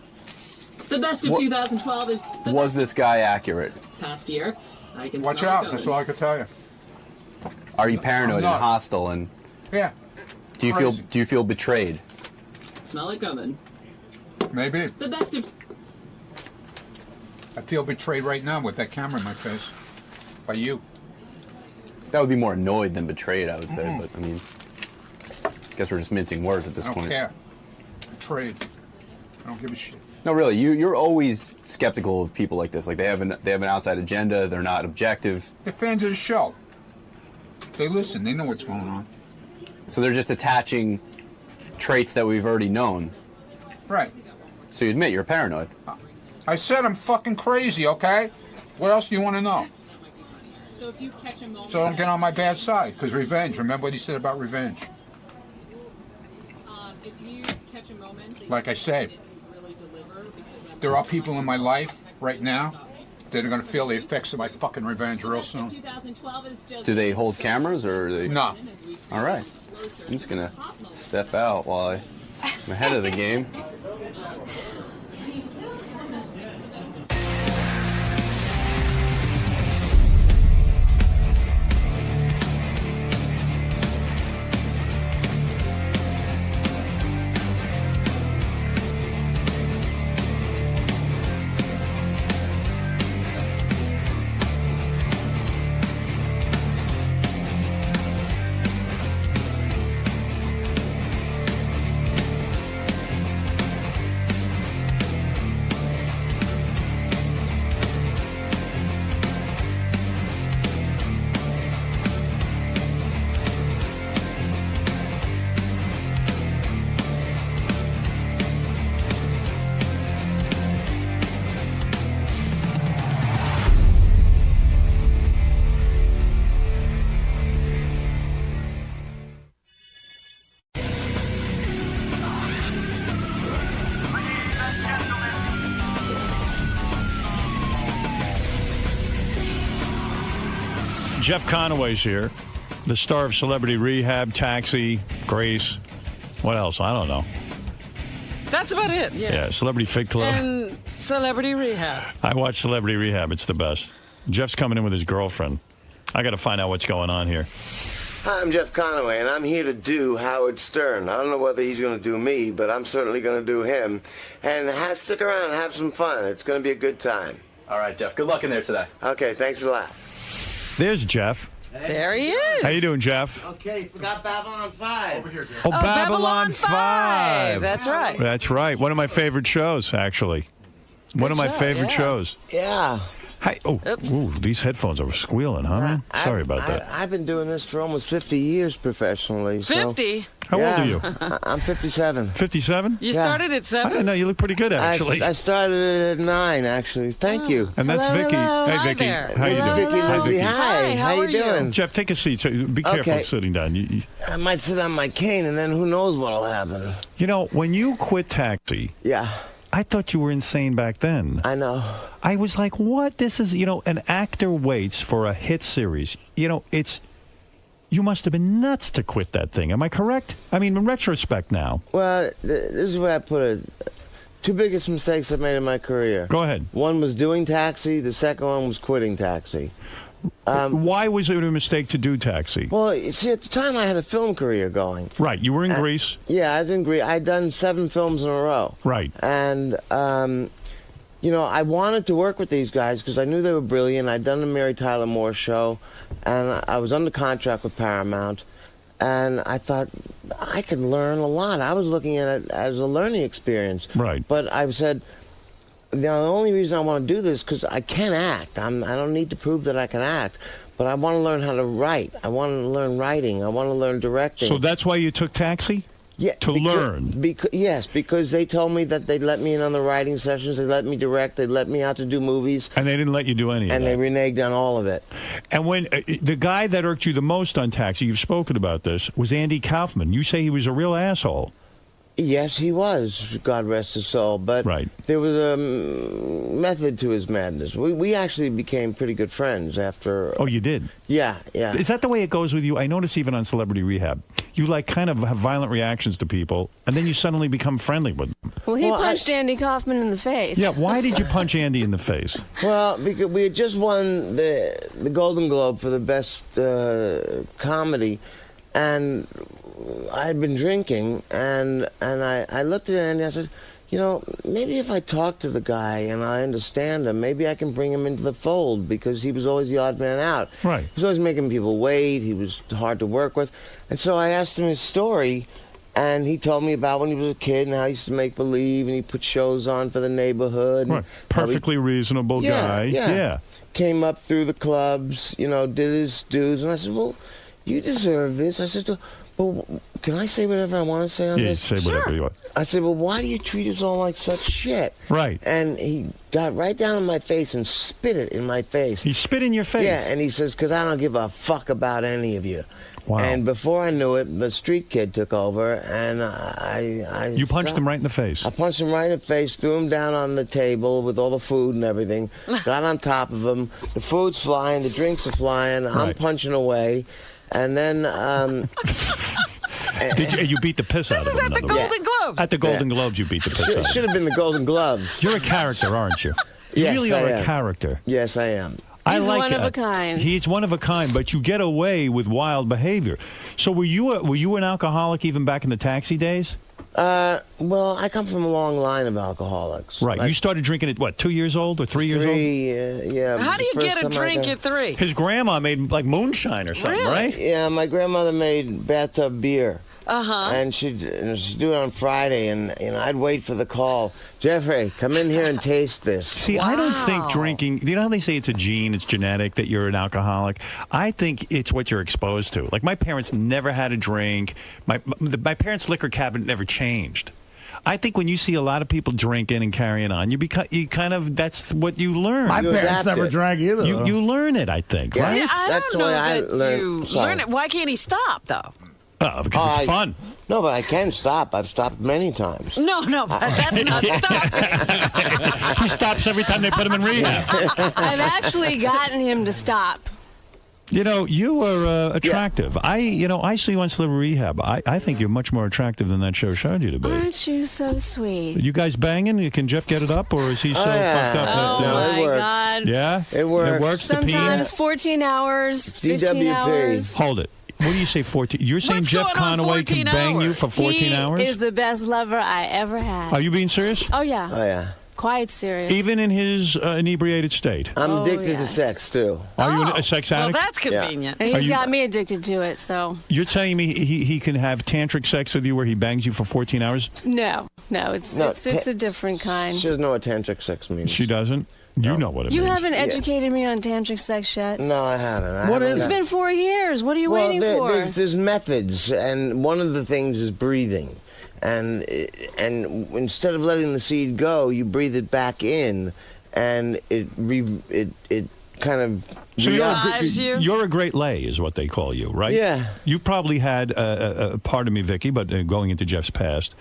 The best of 2012 is the Was this guy accurate? past year. I can Watch smell out. it That's coming. all I can tell you. Are you paranoid and not. hostile? And Yeah. do you feel betrayed? Smell it coming. Maybe. The best of I feel betrayed right now with that camera in my face. By you. That would be more annoyed than betrayed, I would say. But I mean, I guess we're just mincing words at this I don't point. care. Betrayed. I don't give a shit. No, really, you're always skeptical of people like this. Like they have an outside agenda. They're not objective. They're fans of the show. They listen. They know what's going on. So they're just attaching traits that we've already known. Right. So you admit you're paranoid. I said I'm fucking crazy, okay? What else do you want to know? So if you catch a moment. So don't get on my bad side, because revenge. Remember what he said about revenge. If you catch a moment. Like I said, there are people in my life right now that are going to feel the effects of my fucking revenge real soon. 2012 is just. Do they hold cameras or are they? No. All right. I'm just gonna step out while I'm ahead of the game. Jeff Conaway's here, the star of Celebrity Rehab, Taxi, Grace. What else? I don't know. That's about it. Yeah, Celebrity Fig Club. And Celebrity Rehab. I watch Celebrity Rehab. It's the best. Jeff's coming in with his girlfriend. I got to find out what's going on here. Hi, I'm Jeff Conaway, and I'm here to do Howard Stern. I don't know whether he's going to do me, but I'm certainly going to do him. And stick around and have some fun. It's going to be a good time. All right, Jeff. Good luck in there today. Okay, thanks a lot. There's Jeff. There he is. How you doing, Jeff? Okay, forgot Babylon 5. Over here, Jeff. Oh, Babylon 5. That's right. That's right. One of my favorite shows, actually. One of my favorite shows. Yeah. Hi. Oh, ooh, these headphones are squealing, huh, man? Sorry about that. I've been doing this for almost 50 years professionally. 50? How old are you? I'm 57. 57? You started at 7? I don't know. You look pretty good, actually. I started at 9, actually. Thank you. And that's Vicky. Hey, Vicky. How you doing? Vicky Lizzie. Hi. How you doing? Jeff, take a seat. So be careful sitting down. I might sit on my cane, and then who knows what'll happen. You know, when you quit Taxi, I thought you were insane back then. I know. I was like, what? This is, an actor waits for a hit series. You must have been nuts to quit that thing. Am I correct? I mean, in retrospect now. Well, this is where I put it. 2 biggest mistakes I've made in my career. Go ahead. One was doing Taxi. The second one was quitting Taxi. Why was it a mistake to do Taxi? Well, you see, at the time I had a film career going. Right. You were in Greece. Yeah, I was in Greece. I'd done 7 films in a row. Right. And, I wanted to work with these guys because I knew they were brilliant. I'd done the Mary Tyler Moore show, and I was under contract with Paramount. And I thought I could learn a lot. I was looking at it as a learning experience. Right. But I said, the only reason I want to do this is because I can act. I don't need to prove that I can act. But I want to learn how to write. I want to learn writing. I want to learn directing. So that's why you took Taxi? Yeah. Learn? Yes, because they told me that they'd let me in on the writing sessions. They let me direct. They let me out to do movies. And they didn't let you do any of that? And they reneged on all of it. And when the guy that irked you the most on Taxi, you've spoken about this, was Andy Kaufman. You say he was a real asshole. Yes, he was, God rest his soul. But there was a method to his madness. We actually became pretty good friends after... Oh, you did? Yeah. Is that the way it goes with you? I notice even on Celebrity Rehab, you kind of have violent reactions to people, and then you suddenly become friendly with them. Well, he punched Andy Kaufman in the face. Yeah, why did you punch Andy in the face? Well, because we had just won the Golden Globe for the best comedy, and I had been drinking, and I looked at Andy and I said, maybe if I talk to the guy and I understand him, maybe I can bring him into the fold, because he was always the odd man out. Right. He was always making people wait. He was hard to work with. And so I asked him his story, and he told me about when he was a kid and how he used to make believe, and he put shows on for the neighborhood. Right. Perfectly reasonable guy. Yeah. Came up through the clubs, did his dues. And I said, well, you deserve this. I said, well, can I say whatever I want to say on this? Yeah, say whatever you want. I said, well, why do you treat us all like such shit? Right. And he got right down in my face and spit it in my face. He spit in your face? Yeah, and he says, because I don't give a fuck about any of you. Wow. And before I knew it, the street kid took over, and You punched him right in the face? I punched him right in the face, threw him down on the table with all the food and everything, got on top of him. The food's flying, the drinks are flying, I'm punching away. And then... you beat the piss out of him? This is at the Golden Globes. At the Golden Globes, you beat the piss out of him. It should have been the Golden Gloves. You're a character, aren't you? You Yes, really I are am. a character. Yes, I am. He's one of a kind. He's one of a kind, but you get away with wild behavior. So were you an alcoholic even back in the Taxi days? Well, I come from a long line of alcoholics. Right. You started drinking at, what, 2 years old or 3 years old? Yeah. How do you get a drink at 3? His grandma made, moonshine or something, Really? right? Yeah, my grandmother made bathtub beer. Uh-huh. And she'd do it on Friday, and I'd wait for the call. Jeffrey, come in here and taste this. See, I don't think drinking, you know how they say it's a gene, it's genetic, that you're an alcoholic? I think it's what you're exposed to. Like, my parents never had a drink. My parents' liquor cabinet never changed. I think when you see a lot of people drinking and carrying on, you kind of, that's what you learn. My parents never drank either. You learn it, I think, right? Yeah, I don't know that you learn it. Why can't he stop, though? Because it's fun. No, but I can stop. I've stopped many times. No, but that's not stopping. He stops every time they put him in rehab. I've actually gotten him to stop. You know, you are attractive. I see you on Celebrity Rehab. I think you're much more attractive than that show showed you to be. Aren't you so sweet? You guys banging? Can Jeff get it up, or is he so fucked up? Oh, my God. Yeah? It works. It works. Sometimes 14 hours, 15 hours. Hold it. What do you say, 14? You're saying What's Jeff going on Conaway can 14 bang you hours? for 14 hours? He is the best lover I ever had. Are you being serious? Oh, yeah. Oh, yeah. Quite serious. Even in his inebriated state? I'm addicted to sex, too. Are you a sex addict? Well, that's convenient. And he's got me addicted to it, so. You're telling me he can have tantric sex with you where he bangs you for 14 hours? No, it's a different kind. She doesn't know what tantric sex means. She doesn't? You know what it You means. haven't educated me on tantric sex yet? No, I haven't. It's been 4 years. What are you waiting for? There's methods, and one of the things is breathing. And instead of letting the seed go, you breathe it back in, and it kind of so you're a great lay, is what they call you, right? Yeah. You probably had, pardon me, Vicky, but going into Jeff's past,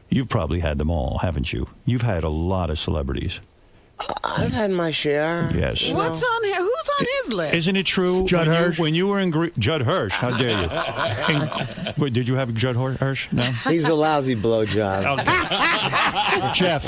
you've probably had them all, haven't you? You've had a lot of celebrities. I've had my share. Yes. Who's on his list? Isn't it true? Judd Hirsch. When you were in Judd Hirsch, how dare you? Wait, did you have Judd Hirsch? No. He's a lousy blowjob. Okay. Jeff,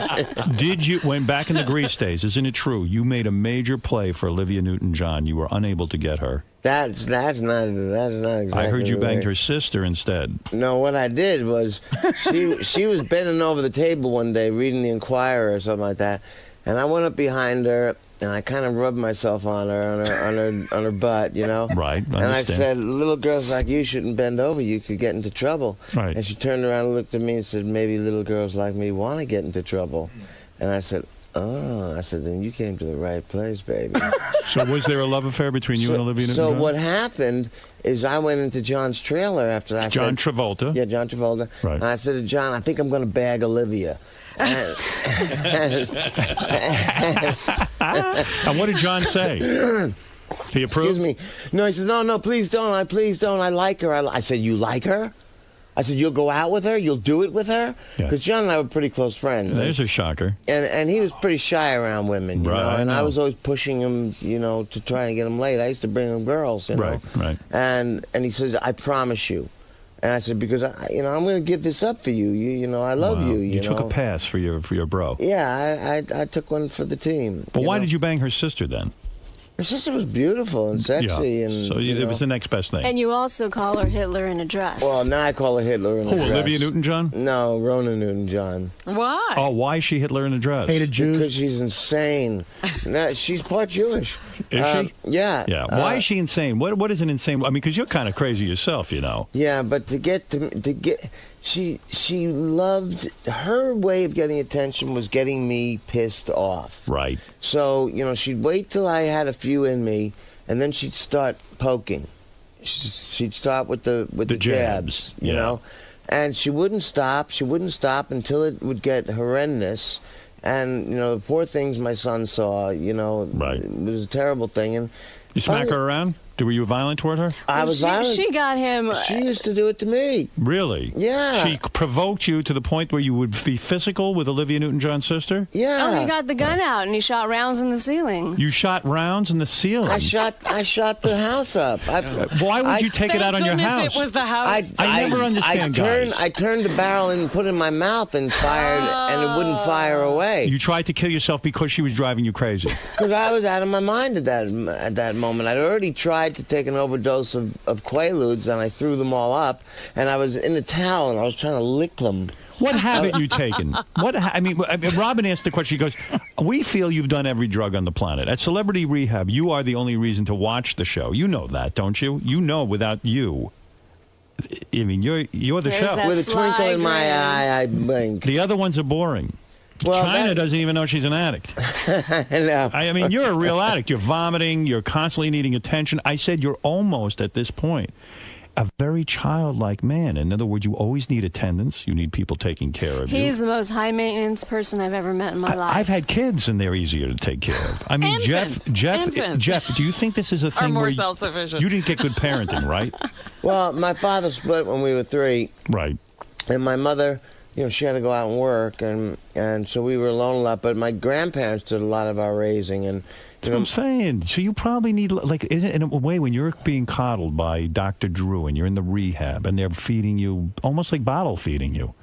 did you, when back in the Grease days, isn't it true, you made a major play for Olivia Newton-John. You were unable to get her. That's not exactly. I heard you banged right. her sister instead. No, what I did was she was bending over the table one day reading the Enquirer or something like that. And I went up behind her, and I kind of rubbed myself on her butt, you know. Right. And I said, "Little girls like you shouldn't bend over. You could get into trouble." Right. And she turned around and looked at me and said, "Maybe little girls like me want to get into trouble." And I said, "Oh," I said, "then you came to the right place, baby." So was there a love affair between you and Olivia Newton-John? So what happened is I went into John's trailer after that. John Travolta. Yeah, John Travolta. Right. And I said to John, "I think I'm going to bag Olivia." And what did John say? He approved? Excuse me. No, he says, no, please don't. Please don't. I like her. I said, "You like her?" I said, "You'll go out with her? You'll do it with her?" Because John and I were pretty close friends. There's a shocker. And he was pretty shy around women, you know. And I was always pushing him, you know, to try and get him laid. I used to bring him girls, you know. Right. And he said, "I promise you." And I said, "Because I'm going to give this up for you. You know, I love you. You took a pass for your bro. Yeah, I took one for the team. But why did you bang her sister then? Her sister was beautiful and sexy, and so it was the next best thing. And you also call her Hitler in a dress. Well, now I call her Hitler in a dress. Olivia Newton-John? No, Rona Newton-John. Why? Oh, why is she Hitler in a dress? Hated Jews. Because she's insane. No, she's part Jewish. Is she? Yeah. Yeah. Why is she insane? What is an insane? I mean, because you're kind of crazy yourself, you know. Yeah, but to get she loved, her way of getting attention was getting me pissed off. Right. So, you know, she'd wait till I had a few in me, and then she'd start poking. She'd start with the jabs, you know. And she wouldn't stop. She wouldn't stop until it would get horrendous. And, you know, the poor things my son saw, you know, it was a terrible thing. And you smack her around? Were you violent toward her? I was violent. She got him. She used to do it to me. Really? Yeah. She provoked you to the point where you would be physical with Olivia Newton-John's sister? Yeah. Oh, he got the gun out and he shot rounds in the ceiling. You shot rounds in the ceiling? I shot the house up. Why would you take it out on your house? It was the house. I never understand guys. I turned the barrel and put it in my mouth and fired, and it wouldn't fire away. You tried to kill yourself because she was driving you crazy? Because I was out of my mind at that moment. I'd already tried to take an overdose of Quaaludes, and I threw them all up, and I was in the towel, and I was trying to lick them. What haven't you taken? I mean, Robin asked the question. She goes, "We feel you've done every drug on the planet. At Celebrity Rehab, you are the only reason to watch the show. You know that, don't you? You know without you. I mean, you're the show. With a twinkle in my eye, I blink. The other ones are boring. Well, China doesn't even know she's an addict. I know. I mean, you're a real addict. You're vomiting. You're constantly needing attention. I said you're almost, at this point, a very childlike man. In other words, you always need attendance. You need people taking care of you. He's the most high-maintenance person I've ever met in my life. I've had kids, and they're easier to take care of. I mean, Infants. Jeff, do you think this is a thing Are more where self-sufficient. you didn't get good parenting, right? Well, my father split when we were 3. Right. And my mother she had to go out and work, and so we were alone a lot. But my grandparents did a lot of our raising, and That's what I'm saying. So you probably need, like, in a way, when you're being coddled by Dr. Drew and you're in the rehab and they're feeding you, almost like bottle feeding you,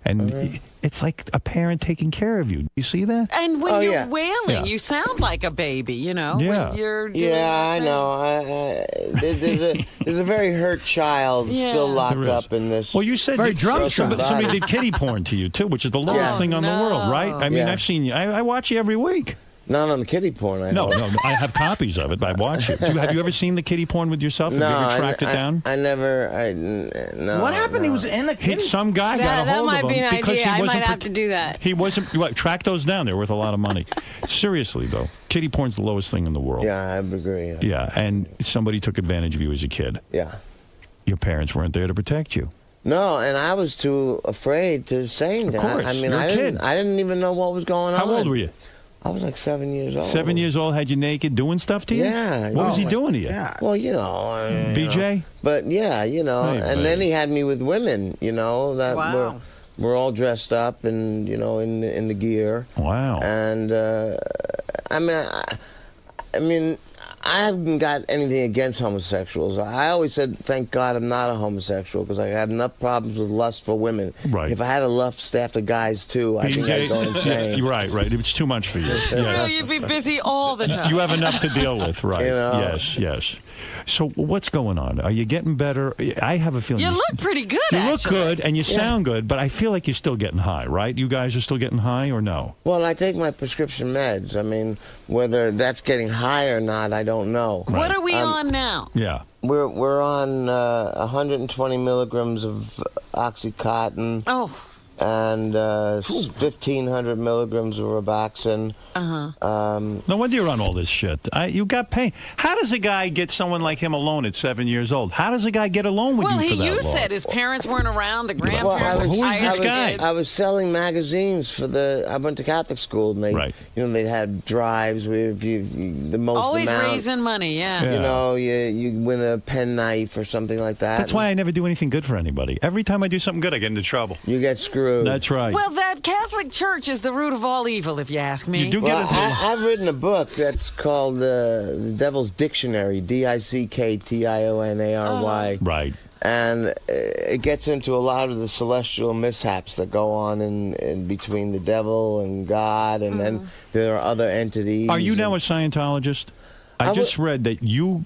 and it's like a parent taking care of you. You see that? And when you're wailing, Yeah. you sound like a baby, Yeah. when you're doing I know. There's a very hurt child still locked There is. up in this. Well, you said very you drunk broken somebody body. did kitty porn to you, too, which is the lowest thing on the world, right? I mean, I've seen you. I watch you every week. Not on the kitty porn. No, I have copies of it. I watch it. Have you ever seen the kitty porn with yourself? Have No, you ever tracked it down? I never. No. What happened? No. He was in the kitty. Some guy got a That hold might of be him an because idea. he I wasn't. might have to do that. He wasn't. Track those down. They're worth a lot of money. Seriously, though, kitty porn's the lowest thing in the world. Yeah, I agree. Yeah, and somebody took advantage of you as a kid. Yeah. Your parents weren't there to protect you. No, and I was too afraid to say that. Of course, I mean, you're a kid. I didn't even know what was going on. How old were you? I was like 7 years old. 7 years old, had you naked doing stuff to you? Yeah. What was he doing to you? Well, BJ? But yeah, Hey, and then he had me with women, that were all dressed up and in the gear. Wow. And I mean, I haven't got anything against homosexuals. I always said, thank God I'm not a homosexual, because I had enough problems with lust for women. Right. If I had a lust after guys, too, I think I'd go insane. Right. It's too much for you. No, you'd be busy all the time. You have enough to deal with, right? Yes. So what's going on? Are you getting better? I have a feeling You look pretty good, You actually. look good, and you sound good, but I feel like you're still getting high, right? You guys are still getting high, or no? Well, I take my prescription meds. I mean, whether that's getting high or not, I don't know. What are we on now? Yeah. We're on 120 milligrams of Oxycontin. Oh. And 1,500 milligrams of Robaxin. No wonder you're on all this shit. You got pain. How does a guy get someone like him alone at 7 years old? How does a guy get alone with you for that long? said his parents weren't around, the Well, grandparents. Who is this guy? I was selling magazines for I went to Catholic school, and they had drives where the most Always amount. raising money, yeah. You win a penknife or something like that. That's why I never do anything good for anybody. Every time I do something good, I get into trouble. You get screwed. That's right. Well, that Catholic Church is the root of all evil, if you ask me. You do Well, I've written a book that's called The Devil's Dictionary, Dicktionary. Right. And it gets into a lot of the celestial mishaps that go on in between the devil and God, and then there are other entities. Are you now a Scientologist? I just read that John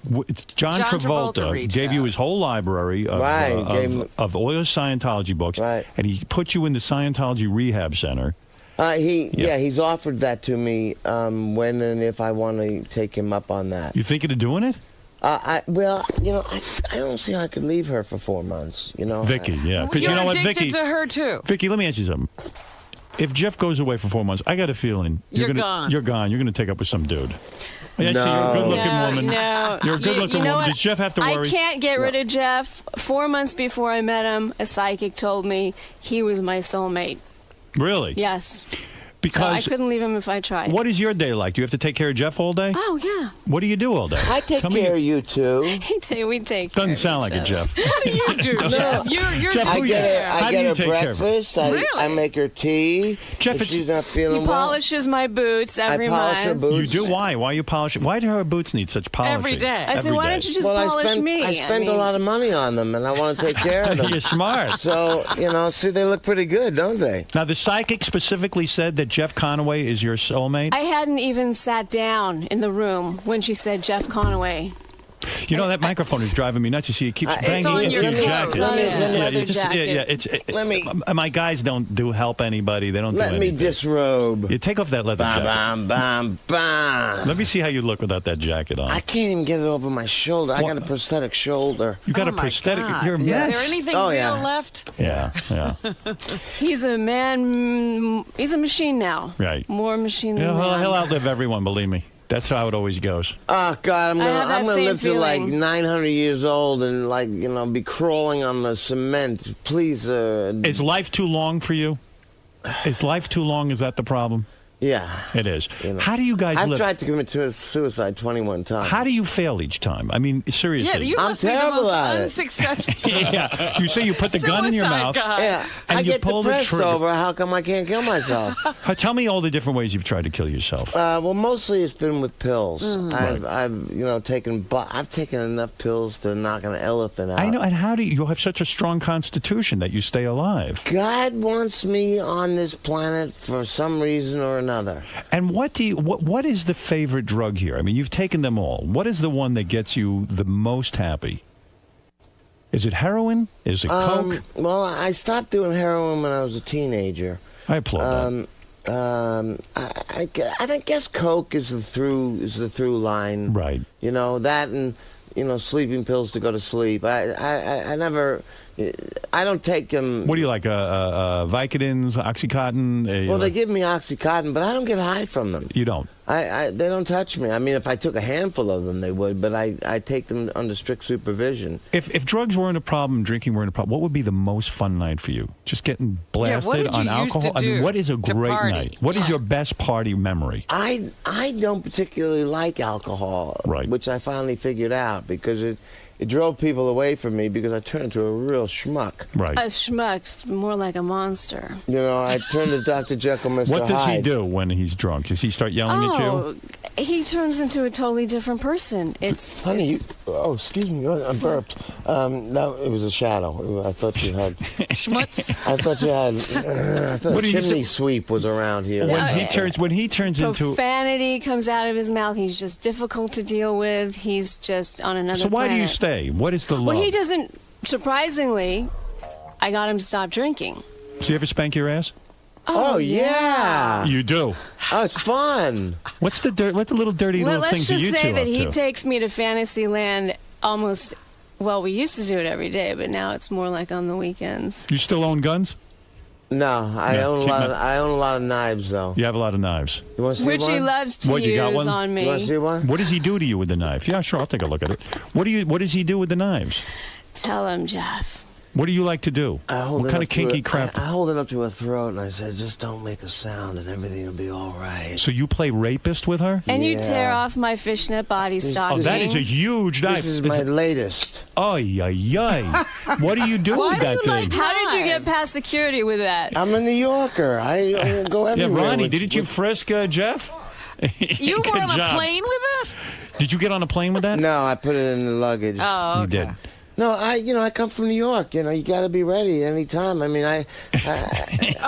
Travolta gave you his whole library of all his Scientology books, and he put you in the Scientology Rehab Center. He's offered that to me when and if I want to take him up on that. You thinking of doing it? I don't see how I could leave her for 4 months. Vicky, yeah, because You're you know what, addicted Vicky, to her too. Vicky, let me ask you something. If Jeff goes away for 4 months, I got a feeling You're gonna, gone. You're gone. You're going to take up with some dude. I see No. you're a good-looking woman. No. You're a good-looking know woman. what? Does Jeff have to worry? I can't get rid of Jeff. 4 months before I met him, a psychic told me he was my soulmate. Really? Yes. Because so I couldn't leave him if I tried. What is your day like? Do you have to take care of Jeff all day? Oh, yeah. What do you do all day? I take Tell care me. of you, too. We take Doesn't care sound of like it, Jeff. Jeff. What do you do, Jeff? You're Jeff, who I you- get how I do you get her take care of her? breakfast. I make her tea. Jeff, if it's- she's not He feeling well. polishes my boots every polish her month. boots. You do? Why? Why you polish? Why do her boots need such polishing? Every day. I said, Every why day. don't you just Well, polish me? I spend a lot of money on them, and I want to take care of them. You're smart. So, see, they look pretty good, don't they? Now, the psychic specifically said that Jeff Conaway is your soulmate. I hadn't even sat down in the room when she said Jeff Conaway. You know, that microphone is driving me nuts. You see, it keeps banging on into your your clothes. jacket. It's on his leather you just- jacket. Let me- My guys don't help anybody. They don't do Let me anything. disrobe. You take off that leather Bam, jacket. bam, bam, bam. Let me see how you look without that jacket on. I can't even get it over my shoulder. I got a prosthetic shoulder. You got Oh a my prosthetic. God. You're a Is mess. there anything Oh, real yeah. left? Yeah. He's a man. He's a machine now. Right. More machine than He'll man. outlive everyone, believe me. That's how it always goes. Oh, God, I'm I have that gonna same live to like feeling. 900 years old and be crawling on the cement. Please. Is life too long for you? Is life too long? Is that the problem? Yeah. It is. You know. How do you guys I've live? tried to commit suicide 21 times. How do you fail each time? I mean, seriously. Yeah, you I'm must be the terrible most at it. unsuccessful. Yeah. You say you put the gun in your Suicide mouth. guy. Yeah, And I you get pull the depressed trigger. over how come I can't kill myself. Tell me all the different ways you've tried to kill yourself. Well, mostly it's been with pills. Mm-hmm. I've taken enough pills to knock an elephant out. I know. And how do you have such a strong constitution that you stay alive? God wants me on this planet for some reason or another. And what is the favorite drug here? I mean, you've taken them all. What is the one that gets you the most happy? Is it heroin? Is it coke? Well, I stopped doing heroin when I was a teenager. I applaud that. I guess coke is the through line. Right. You know that, and sleeping pills to go to sleep. I don't take them. What do you like? Vicodins, Oxycontin? Well, they give me Oxycontin, but I don't get high from them. You don't? They don't touch me. I mean, if I took a handful of them, they would, but I take them under strict supervision. If drugs weren't a problem, drinking weren't a problem, what would be the most fun night for you? Just getting blasted what did on you used alcohol? to I mean, do what is a to great party? night? What is your best party memory? I don't particularly like alcohol, Right. which I finally figured out because it drove people away from me because I turned into a real schmuck. Right. A schmuck's more like a monster. You know, I turned to Dr. Jekyll, Mr. Hyde. What does he do when he's drunk? Does he start yelling at you? He turns into a totally different person. Honey, excuse me, I burped. No, it was a shadow. I thought you had... Schmutz? I thought you had... I thought What do you chimney sweep was around here. When he turns into... Profanity comes out of his mouth. He's just difficult to deal with. He's just on another So why planet. do you stay? What is the love? Well, he doesn't... Surprisingly, I got him to stop drinking. Do you ever spank your ass? Oh, yeah. You do? Oh, it's fun. What's the little dirty little Let's things that just you two say that up he to? takes me to Fantasyland almost... Well, we used to do it every day, but now it's more like on the weekends. You still own guns? No, I own keep a lot of knives, though. You have a lot of knives. You want to see Which one? he loves to What, you got use one? on me. You want to see one? What does he do to you with the knife? Yeah, sure, I'll take a look at it. What does he do with the knives? Tell him, Jeff. What do you like to do? What kind of kinky I crap? hold it up to her throat and I said, just don't make a sound and everything will be all right. So you play rapist with her? And you tear off my fishnet body stocking. Oh, that is a huge knife. This is my latest. Ay, ay, ay. What do you do with that thing? How did you get past security with that? I'm a New Yorker. I go Yeah, everywhere. Ronnie, didn't you frisk Jeff? You Good were on job. a plane with it? Did you get on a plane with that? No, I put it in the luggage. Oh, okay. You did. No, I come from New York. You know, you got to be ready anytime. I mean,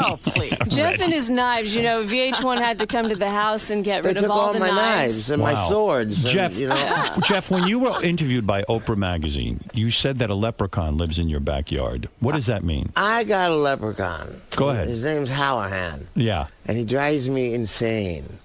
Oh, please. Jeff and his knives, VH1 had to come to the house and get they rid took of all the my knives. knives and my swords. Jeff, And, Jeff, when you were interviewed by Oprah Magazine, you said that a leprechaun lives in your backyard. What does that mean? I got a leprechaun. Go ahead. His name's Hallahan. Yeah. And he drives me insane.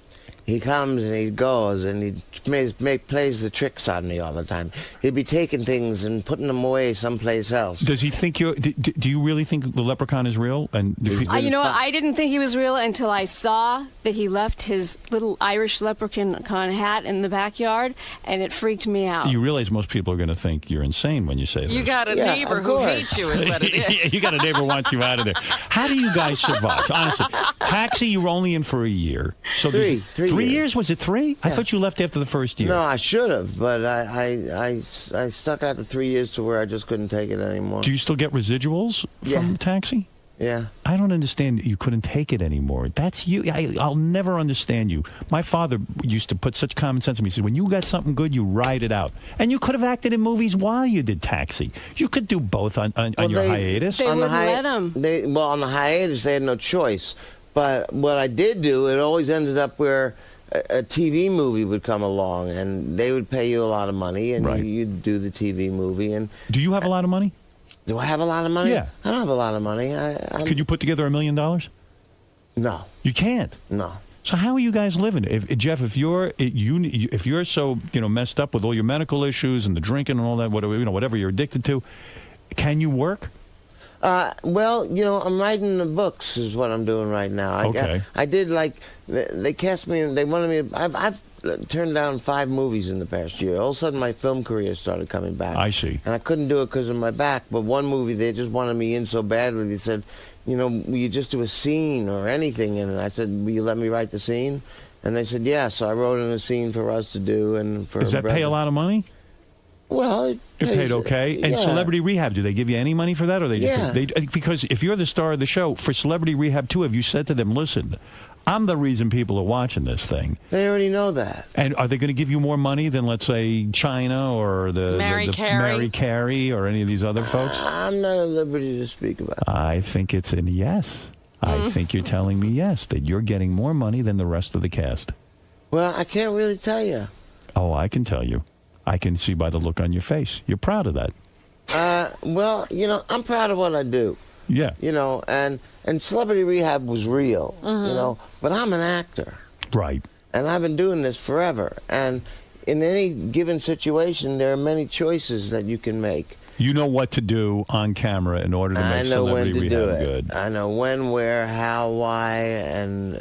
He comes and he goes and he plays the tricks on me all the time. He'd be taking things and putting them away someplace else. Does he think you're... Do you really think the leprechaun is real? And I didn't think he was real until I saw that he left his little Irish leprechaun hat in the backyard, and it freaked me out. You realize most people are going to think you're insane when you say this. You got a neighbor who hates you, is what it is. You got a neighbor who wants you out of there. How do you guys survive? Honestly, Taxi, you were only in for a year. So Three 3 years? Was it 3? I thought you left after the first year. No, I should have, but I stuck out the 3 years to where I just couldn't take it anymore. Do you still get residuals from Taxi? Yeah. I don't understand you couldn't take it anymore. That's you. I'll never understand you. My father used to put such common sense in me. He said, when you got something good, you ride it out. And you could have acted in movies while you did Taxi. You could do both on your hiatus. They wouldn't let him. Well, on the hiatus, they had no choice. But what I did do, it always ended up where a TV movie would come along, and they would pay you a lot of money, and you'd do the TV movie. And do you have a lot of money? Do I have a lot of money? Yeah. I don't have a lot of money. Could you put together $1 million? No. You can't? No. So how are you guys living? Jeff, if you're so messed up with all your medical issues and the drinking and all that, whatever you're addicted to, can you work? Well, I'm writing the books is what I'm doing right now. I did they cast me and they wanted me. I've turned down 5 movies in the past year. All of a sudden, my film career started coming back. I see. And I couldn't do it because of my back. But one movie, they just wanted me in so badly. They said, will you just do a scene or anything in it? I said, will you let me write the scene? And they said, yeah. So I wrote in a scene for us to do. And for Does that pay a lot of money? Well, it paid okay. And Celebrity Rehab, do they give you any money for that, or they just because if you're the star of the show for Celebrity Rehab too, have you said to them, listen, I'm the reason people are watching this thing? They already know that. And are they going to give you more money than, let's say, China or Mary Carey or any of these other folks? I'm not at liberty to speak about it. I think it's a yes. I think you're telling me yes, that you're getting more money than the rest of the cast. Well, I can't really tell you. Oh, I can tell you. I can see by the look on your face. You're proud of that. Well, I'm proud of what I do. Yeah. And Celebrity Rehab was real, but I'm an actor. Right. And I've been doing this forever. And in any given situation, there are many choices that you can make. You know what to do on camera in order to make Celebrity Rehab good. I know when, where, how, why, and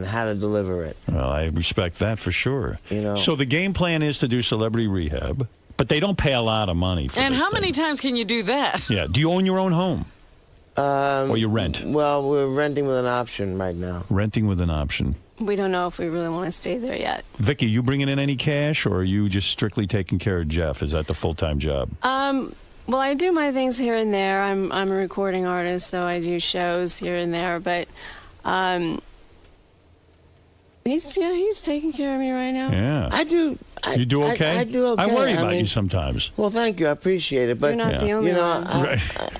how to deliver it. Well, I respect that for sure. So the game plan is to do Celebrity Rehab, but they don't pay a lot of money for And this how thing. many times can you do that? Yeah. Do you own your own home? Or you rent? Well, we're renting with an option right now. Renting with an option. We don't know if we really want to stay there yet. Vicky, you bringing in any cash, or are you just strictly taking care of Jeff? Is that the full-time job? Well, I do my things here and there. I'm a recording artist, so I do shows here and there. But he's taking care of me right now. Yeah, I do. You do okay? I do okay. I worry about you sometimes. Well, thank you. I appreciate it. But you're not the only one.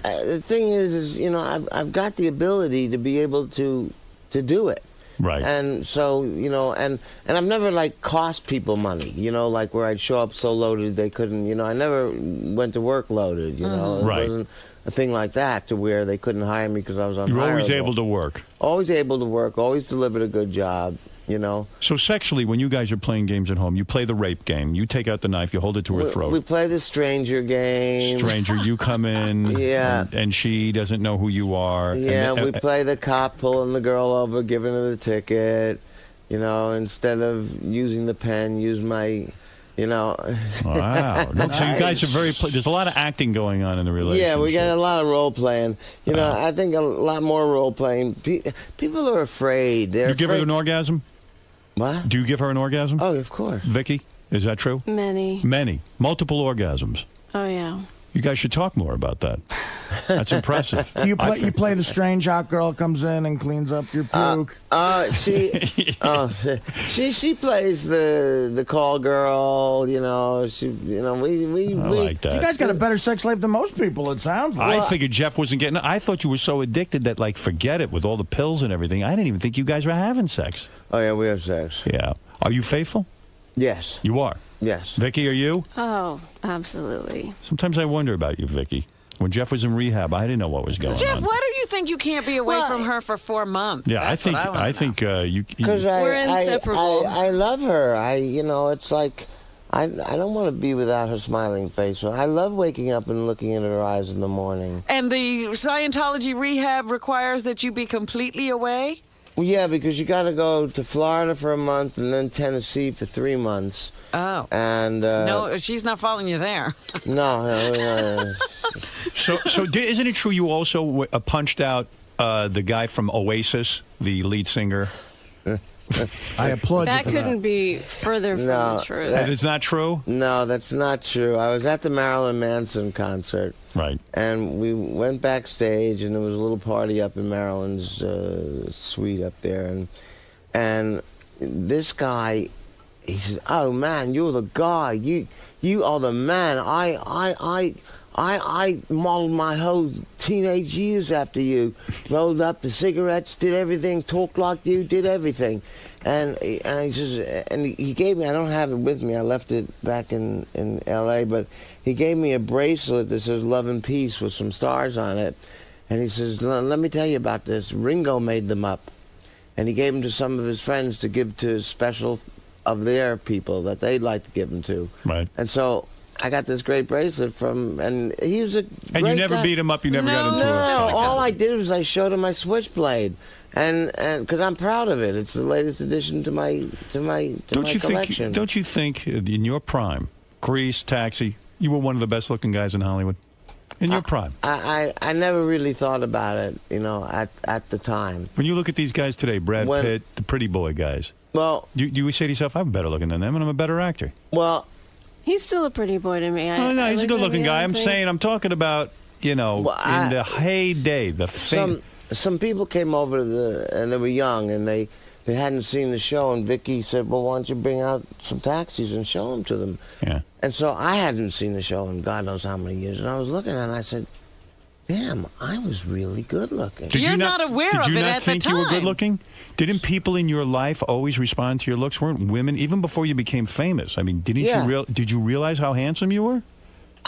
The thing is, I've got the ability to be able to do it. Right. And so, and I've never cost people money, like where I'd show up so loaded they couldn't, I never went to work loaded, It wasn't a thing like that to where they couldn't hire me because I was unhireable. You're always able to work. Always able to work, always delivered a good job, So sexually, when you guys are playing games at home, you play the rape game. You take out the knife, you hold it to her throat. We play the stranger game. Stranger, you come in, and she doesn't know who you are. Yeah, we play the cop pulling the girl over, giving her the ticket. Instead of using the pen, use my, Wow. No, so you guys are there's a lot of acting going on in the relationship. Yeah, we got a lot of role playing. I think a lot more role playing. People are afraid. You give her an orgasm? What? Do you give her an orgasm? Oh, of course. Vicky, is that true? Many. Multiple orgasms. Oh, yeah. You guys should talk more about that. That's impressive. You play the strange hot girl comes in and cleans up your puke. She plays the call girl. We like that. You guys got a better sex life than most people. It sounds like. I figured Jeff wasn't getting. I thought you were so addicted that forget it with all the pills and everything. I didn't even think you guys were having sex. Oh yeah, we have sex. Yeah. Are you faithful? Yes. You are. Yes. Vicky, are you? Oh, absolutely. Sometimes I wonder about you, Vicky. When Jeff was in rehab, I didn't know what was going on. Jeff, why do you think you can't be away from her for 4 months? Yeah, I think you. Because we're inseparable. I love her. It's like I don't want to be without her smiling face. So I love waking up and looking in her eyes in the morning. And the Scientology rehab requires that you be completely away? Well, yeah, because you got to go to Florida for a month and then Tennessee for 3 months. Oh. And no, she's not following you there. No. So isn't it true you also punched out the guy from Oasis, the lead singer? I applaud that you for couldn't be further from the truth. That is not true? No, that's not true. I was at the Marilyn Manson concert. Right. And we went backstage, and there was a little party up in Marilyn's suite up there. And this guy, he said, "Oh, man, you're the guy. You are the man. I modeled my whole teenage years after you. Rolled up the cigarettes, did everything, talked like you, did everything." And he says, and he gave me, I don't have it with me, I left it back in L.A., but he gave me a bracelet that says Love and Peace with some stars on it. And he says, "Let me tell you about this. Ringo made them up. And he gave them to some of his friends to give to special of their people that they'd like to give them to." Right. And so I got this great bracelet from, and he was a great And you never guy. beat him up? You never got into a fight? No, all I did was I showed him my switchblade. And because I'm proud of it. It's the latest addition to my collection. Don't you think in your prime, Grease, Taxi, you were one of the best looking guys in Hollywood? In your prime. I never really thought about it, at the time. When you look at these guys today, Brad Pitt, the pretty boy guys. Well, do you say to yourself, I'm better looking than them, and I'm a better actor? Well, he's still a pretty boy to me. No, he's a good-looking guy. I'm talking about, in the heyday, the fame. Some people came over and they were young, and they hadn't seen the show, and Vicky said, well, why don't you bring out some taxis and show them to them? Yeah. And so I hadn't seen the show in God knows how many years, and I was looking at it, and I said, damn, I was really good looking. You're not aware of it at the time. Did you not think you were good looking? Didn't people in your life always respond to your looks? Weren't women, even before you became famous? I mean, did you realize how handsome you were?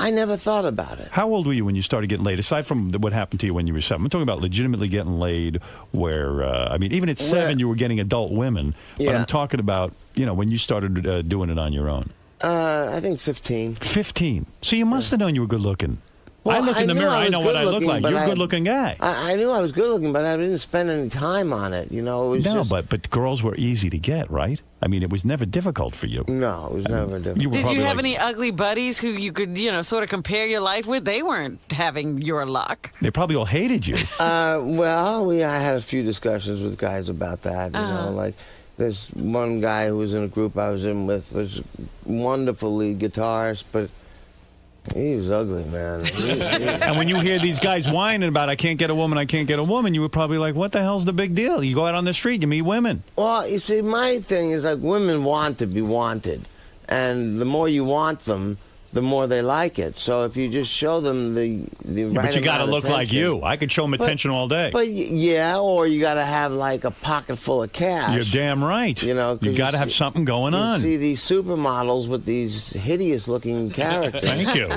I never thought about it. How old were you when you started getting laid? Aside from what happened to you when you were 7, I'm talking about legitimately getting laid. Where even at 7, you were getting adult women. But I'm talking about when you started doing it on your own. I think 15. 15. So you must have known you were good looking. Well, I look in the mirror. I know what I look like. You're a good-looking guy. I knew I was good-looking, but I didn't spend any time on it. It was but girls were easy to get, right? I mean, it was never difficult for you. No, it was never difficult. Did you have any ugly buddies who you could, sort of compare your life with? They weren't having your luck. They probably all hated you. I had a few discussions with guys about that. Like there's one guy who was in a group I was in with was wonderful lead guitarist, but he was ugly, man. And when you hear these guys whining about, I can't get a woman, you were probably like, what the hell's the big deal? You go out on the street, you meet women. Well, you see, my thing is like women want to be wanted. And the more you want them, the more they like it. So if you just show them the right but you got to amount of look like attention- you. I could show them attention all day. But or you got to have like a pocket full of cash. You're damn right. You got to have something going on. You see these supermodels with these hideous-looking characters. Thank you.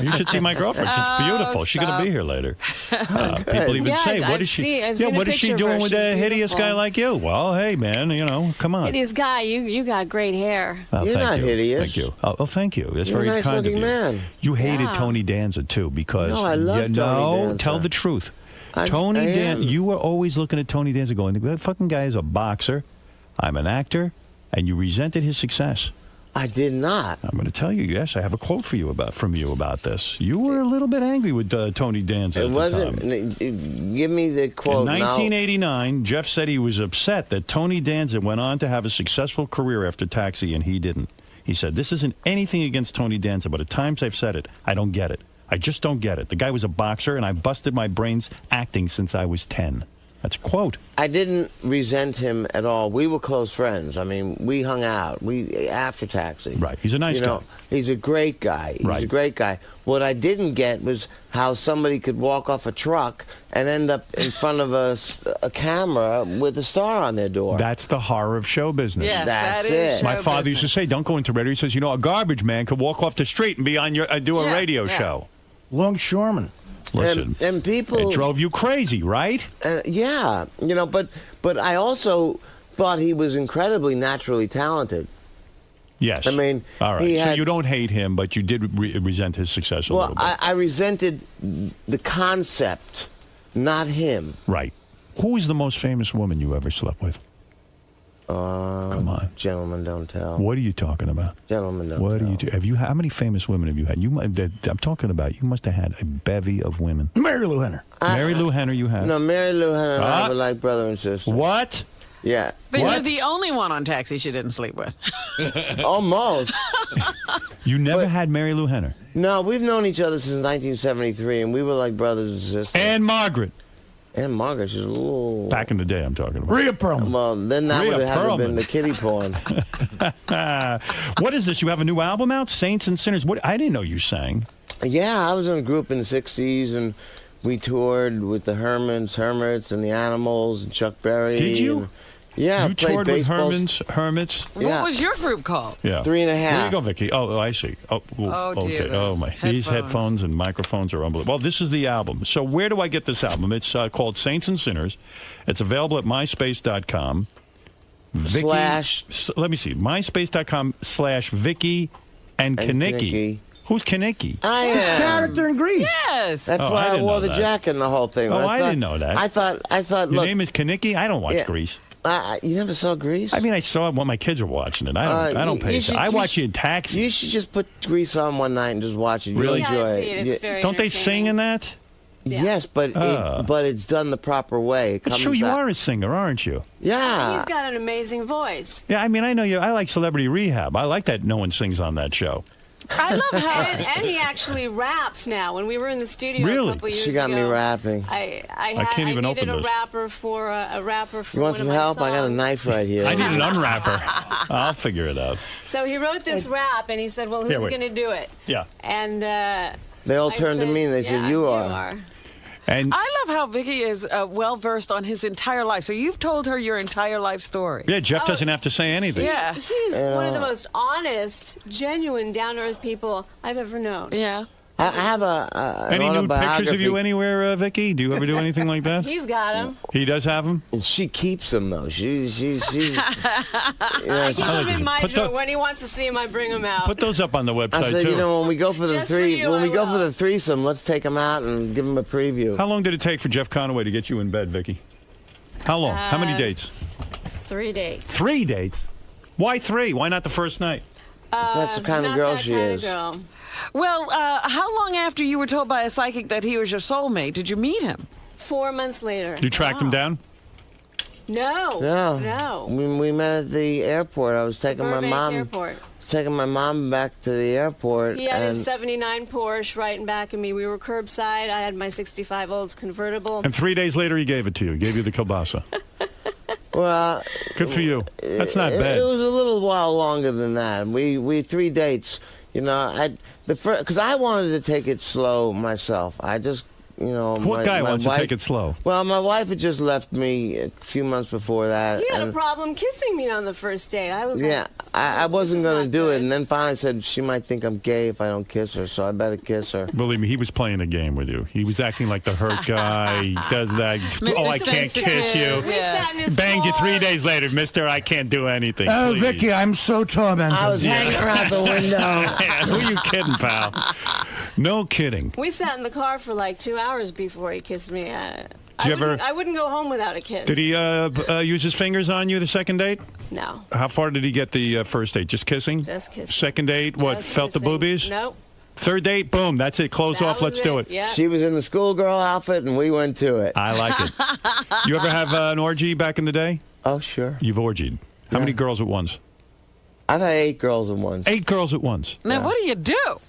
You should see my girlfriend. She's beautiful. She's going to be here later. People even say, "What is she? What is she doing with a hideous guy like you?" Well, hey, man, come on. Hideous guy, you got great hair. Oh, You're not hideous. Thank you. Oh, thank you. That's You're very a nice kind of looking you. man. You hated Yeah. Tony Danza too because No, I love Tony Danza. Tell the truth. I Tony am. Danza. You were always looking at Tony Danza, going, "That fucking guy is a boxer. I'm an actor," and you resented his success. I did not. I'm going to tell you. Yes, I have a quote from you about this. You were a little bit angry with Tony Danza. It wasn't. Give me the quote. In 1989, Jeff said he was upset that Tony Danza went on to have a successful career after Taxi, and he didn't. He said, "This isn't anything against Tony Danza, but at times I've said it. I don't get it. I just don't get it. The guy was a boxer, and I busted my brains acting since I was 10. That's a quote. I didn't resent him at all. We were close friends. I mean, we hung out. After Taxi. Right. He's a nice guy. He's a great guy. He's a great guy. What I didn't get was how somebody could walk off a truck and end up in front of a camera with a star on their door. That's the horror of show business. Yes, That's that is it. My show father used to say, "Don't go into radio." He says, "A garbage man could walk off the street and be on do a radio show." Longshoreman. Listen, and people it drove you crazy, right? Yeah, but I also thought he was incredibly naturally talented. Yes. I mean, all right. So you don't hate him, but you did resent his success a little bit. I resented the concept, not him. Right. Who is the most famous woman you ever slept with? Come on. Gentlemen don't tell. What are you talking about? Gentlemen don't What tell. do you do? How many famous women have you had? I'm talking about. You must have had a bevy of women. Mary Lou Henner. Mary Lou Henner, you had. No, Mary Lou Henner and I were like brother and sister. What? Yeah. But you're the only one on Taxi she didn't sleep with. Almost. You never had Mary Lou Henner? No, we've known each other since 1973, and we were like brothers and sisters. And Margaret. And Margaret, she's a little... Back in the day, I'm talking about. Rhea Perlman. Well, then that Rhea would have Perlman. been the kiddie porn. What is this? You have a new album out, Saints and Sinners? What? I didn't know you sang. Yeah, I was in a group in the 60s, and we toured with the Hermits, and the Animals, and Chuck Berry. Did you? And, yeah, You played toured with baseball. Hermits? What was your group called? Yeah. 3.5. There you go, Vicky. Oh, I see. Oh, okay. dear, Oh, my. These headphones and microphones are unbelievable. Well, this is the album. So where do I get this album? It's called Saints and Sinners. It's available at myspace.com. Vicky, let me see. myspace.com/Vicky and Kanicki. Who's Kanicki? I am. His character in Grease. Yes. That's why I wore the jacket and the whole thing. Oh, I didn't know that. I thought. Your Look, name is Kanicki? I don't watch Yeah. Grease. You never saw Grease? I mean, I saw it when my kids were watching it. I don't pay. I watch it in Taxi. You should just put Grease on one night and just watch it. Really? You'll enjoy it. It's very Don't they sing in that? Yes, but it's done the proper way. It It's comes true, you out- are a singer, aren't you? Yeah. He's got an amazing voice. Yeah, I mean, I know you. I like Celebrity Rehab. I like that no one sings on that show. I love how and he actually raps now. When we were in the studio Really? a couple years She got ago, me rapping. I can't even needed open a this. rapper for a rapper for You want one some of my help? I got a songs. knife right here. I need an unwrapper. I'll figure it out. So he wrote this rap, and he said, "Well, Here, who's wait. going to do it?" Yeah. And They all I turned to said, me and they "Yeah, said, "You are." And I love how Vicky is well versed on his entire life. So you've told her your entire life story. Yeah, Jeff doesn't have to say anything. Yeah. He's one of the most honest, genuine, down-to-earth people I've ever known. Yeah. I have an Any nude pictures of you autobiography. anywhere, Vicky? Do you ever do anything like that? He's got him. He does have them? She keeps them, though. She's you know, I keep him in my Put drawer. the- When he wants to see him, I bring him out. Put those up on the website, I said, too. you know, when we go for the Just for three, you, when I we go will. for the threesome, let's take them out and give them a preview. How long did it take for Jeff Conaway to get you in bed, Vicky? How long? How many dates? 3 dates. 3 dates? Why 3? Why not the first night? That's the kind of Not girl that she kind is. Of girl. Well, how long after you were told by a psychic that he was your soulmate did you meet him? 4 months later. You tracked him down? No. We met at the airport. I was taking my Burbank mom. Airport. Taking my mom back to the airport. He had and his 79 Porsche right in back of me. We were curbside. I had my 65 Olds convertible. And 3 days later, he gave it to you. Gave you the kielbasa. Well, Good for you. That's not bad. It was a little while longer than that. We 3 dates. You know, because I wanted to take it slow myself. I just, you know, What guy wants to take it slow? Well, my wife had just left me a few months before that. He had a and- problem kissing me on the first date. I was Yeah, like, I wasn't going to do it, and then finally said she might think I'm gay if I don't kiss her, so I better kiss her. Believe me, he was playing a game with you. He was acting like the hurt guy. He does that. Oh, I can't kiss you. We sat in his Banged you car. 3 days later, mister. I can't do anything. Oh, please. Vicky, I'm so tormented. I was hanging around the window. Yeah, who are you kidding, pal? No kidding. We sat in the car for like 2 hours before he kissed me. I wouldn't go home without a kiss. Did he use his fingers on you the second date? No. How far did he get the first date? Just kissing? Just kissing. Second date, what? Just Felt the kissing. boobies? Nope. Third date, boom. That's it. Close That off. was Let's do it. Yeah. She was in the schoolgirl outfit, and we went to it. I like it. You ever have an orgy back in the day? Oh, sure. You've orgied. How many girls at once? I've had 8 girls at once. 8 girls at once. Now, what do you do?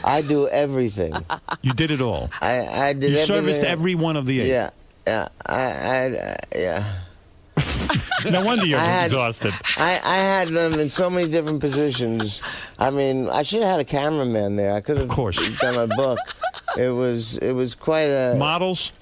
I do everything. You did it all. I did You everything. serviced every one of the 8. Yeah. Yeah. No wonder you're I had- exhausted. I had them in so many different positions. I mean, I should have had a cameraman there. I could have done a book. It was quite a Models?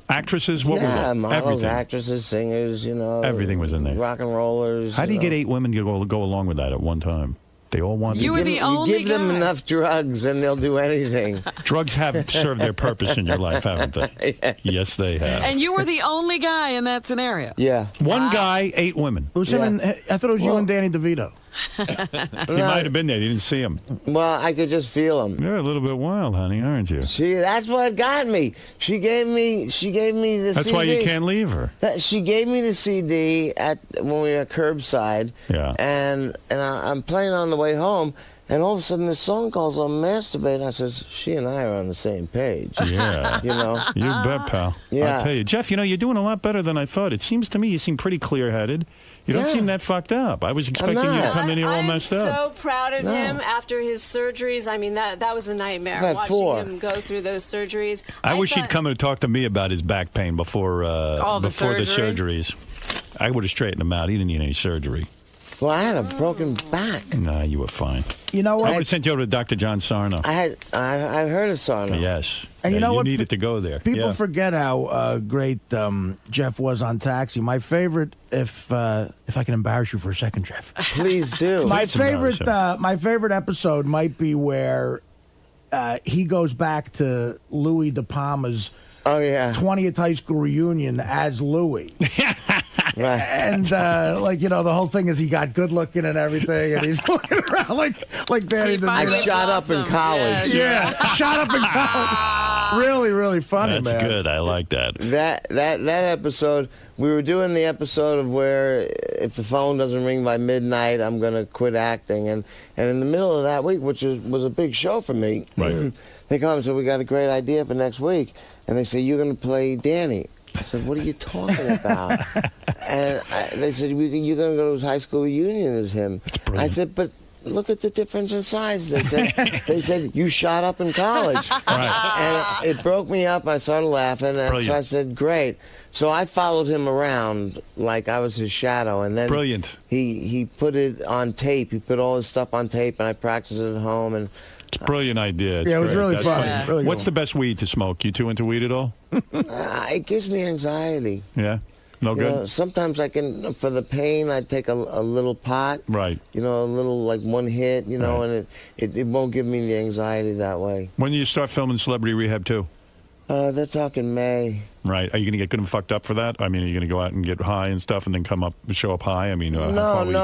Actresses? What were yeah, they? models, Everything. actresses, singers, you know. Everything was in there. Rock and rollers. How do you know. get 8 women to go along with that at one time? They all want You to. were the only You give them guy. enough drugs and they'll do anything. Drugs have served their purpose in your life, haven't they? Yes, they have. And you were the only guy in that scenario. Yeah. One guy, 8 women. It was him and, I thought it was you and Danny DeVito. He might have been there. You didn't see him. Well, I could just feel them. You're a little bit wild, honey, aren't you? That's what got me. She gave me the CD. That's why you can't leave her. She gave me the CD when we were curbside. Yeah. And I'm playing on the way home, and all of a sudden this song calls on Masturbate. I says, she and I are on the same page. Yeah. You know? You bet, pal. Yeah. I'll tell you. Jeff, you're doing a lot better than I thought. It seems to me you seem pretty clear-headed. You don't Yeah. seem that fucked up. I was expecting you to come in here all messed I'm up. so proud of No. him after his surgeries. I mean, that was a nightmare I've had watching 4. him go through those surgeries. I wish he'd thought- come and talk to me about his back pain before the surgeries. I would have straightened him out. He didn't need any surgery. Well, I had a broken back. Nah, you were fine. You know I what? would have sent you over to Dr. John Sarno. I heard of Sarno. Yes. And you know what? needed to go there. People Yeah. forget how great Jeff was on Taxi. My favorite, if I can embarrass you for a second, Jeff. Please do. My Please embarrass favorite episode might be where he goes back to Louis De Palma's 20th high school reunion as Louis. And the whole thing is he got good looking and everything, and he's walking around like Danny DeVito. I shot up in college. Yeah, shot up in college. Really, really funny, That's man. good. I like that. That episode, we were doing the episode of where if the phone doesn't ring by midnight, I'm going to quit acting. And in the middle of that week, which was a big show for me, right. They come and say, we got a great idea for next week. And they say, you're going to play Danny. I said, what are you talking about? And they said, you're going to go to his high school reunion as him. I said, but look at the difference in size. They said you shot up in college. Right. And it broke me up. I started laughing. And so I said, great. So I followed him around like I was his shadow. And then Brilliant. He put it on tape. He put all his stuff on tape, and I practiced it at home. And It's a brilliant idea. It's Yeah, it was great. really That's funny. Yeah. Really What's cool. the best weed to smoke? You two into weed at all? it gives me anxiety. Yeah? No You good? know, sometimes I can, for the pain, I take a little pot. Right. You know, a little, like one hit, you know, and it won't give me the anxiety that way. When do you start filming Celebrity Rehab 2? They're talking May. Right. Are you going to get good and fucked up for that? I mean, are you going to go out and get high and stuff and then show up high? I mean, how far will you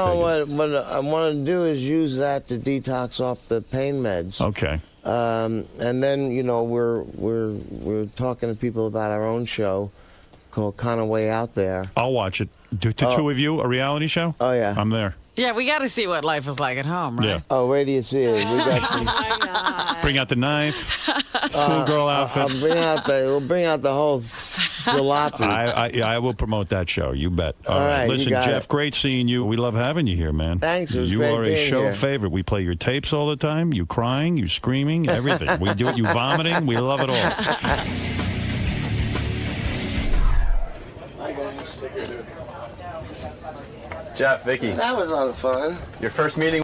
take it? What I want to do is use that to detox off the pain meds. Okay. And then, you know, we're talking to people about our own show called Kind of Way Out There. I'll watch it. To two of you, a reality show? Oh, yeah. I'm there. Yeah, we got to see what life is like at home, right? Yeah. Oh, wait till you see it. We got some, Bring out the knife, schoolgirl outfit. We'll bring out the whole jalopy. I will promote that show. You bet. All right. you Listen, got Jeff, it. great seeing you. We love having you here, man. Thanks. It was You great are a being show here. favorite. We play your tapes all the time. You crying, you screaming, everything. We do it. You vomiting. We love it all. Jeff, Vicky. That was a lot of fun. Your first meeting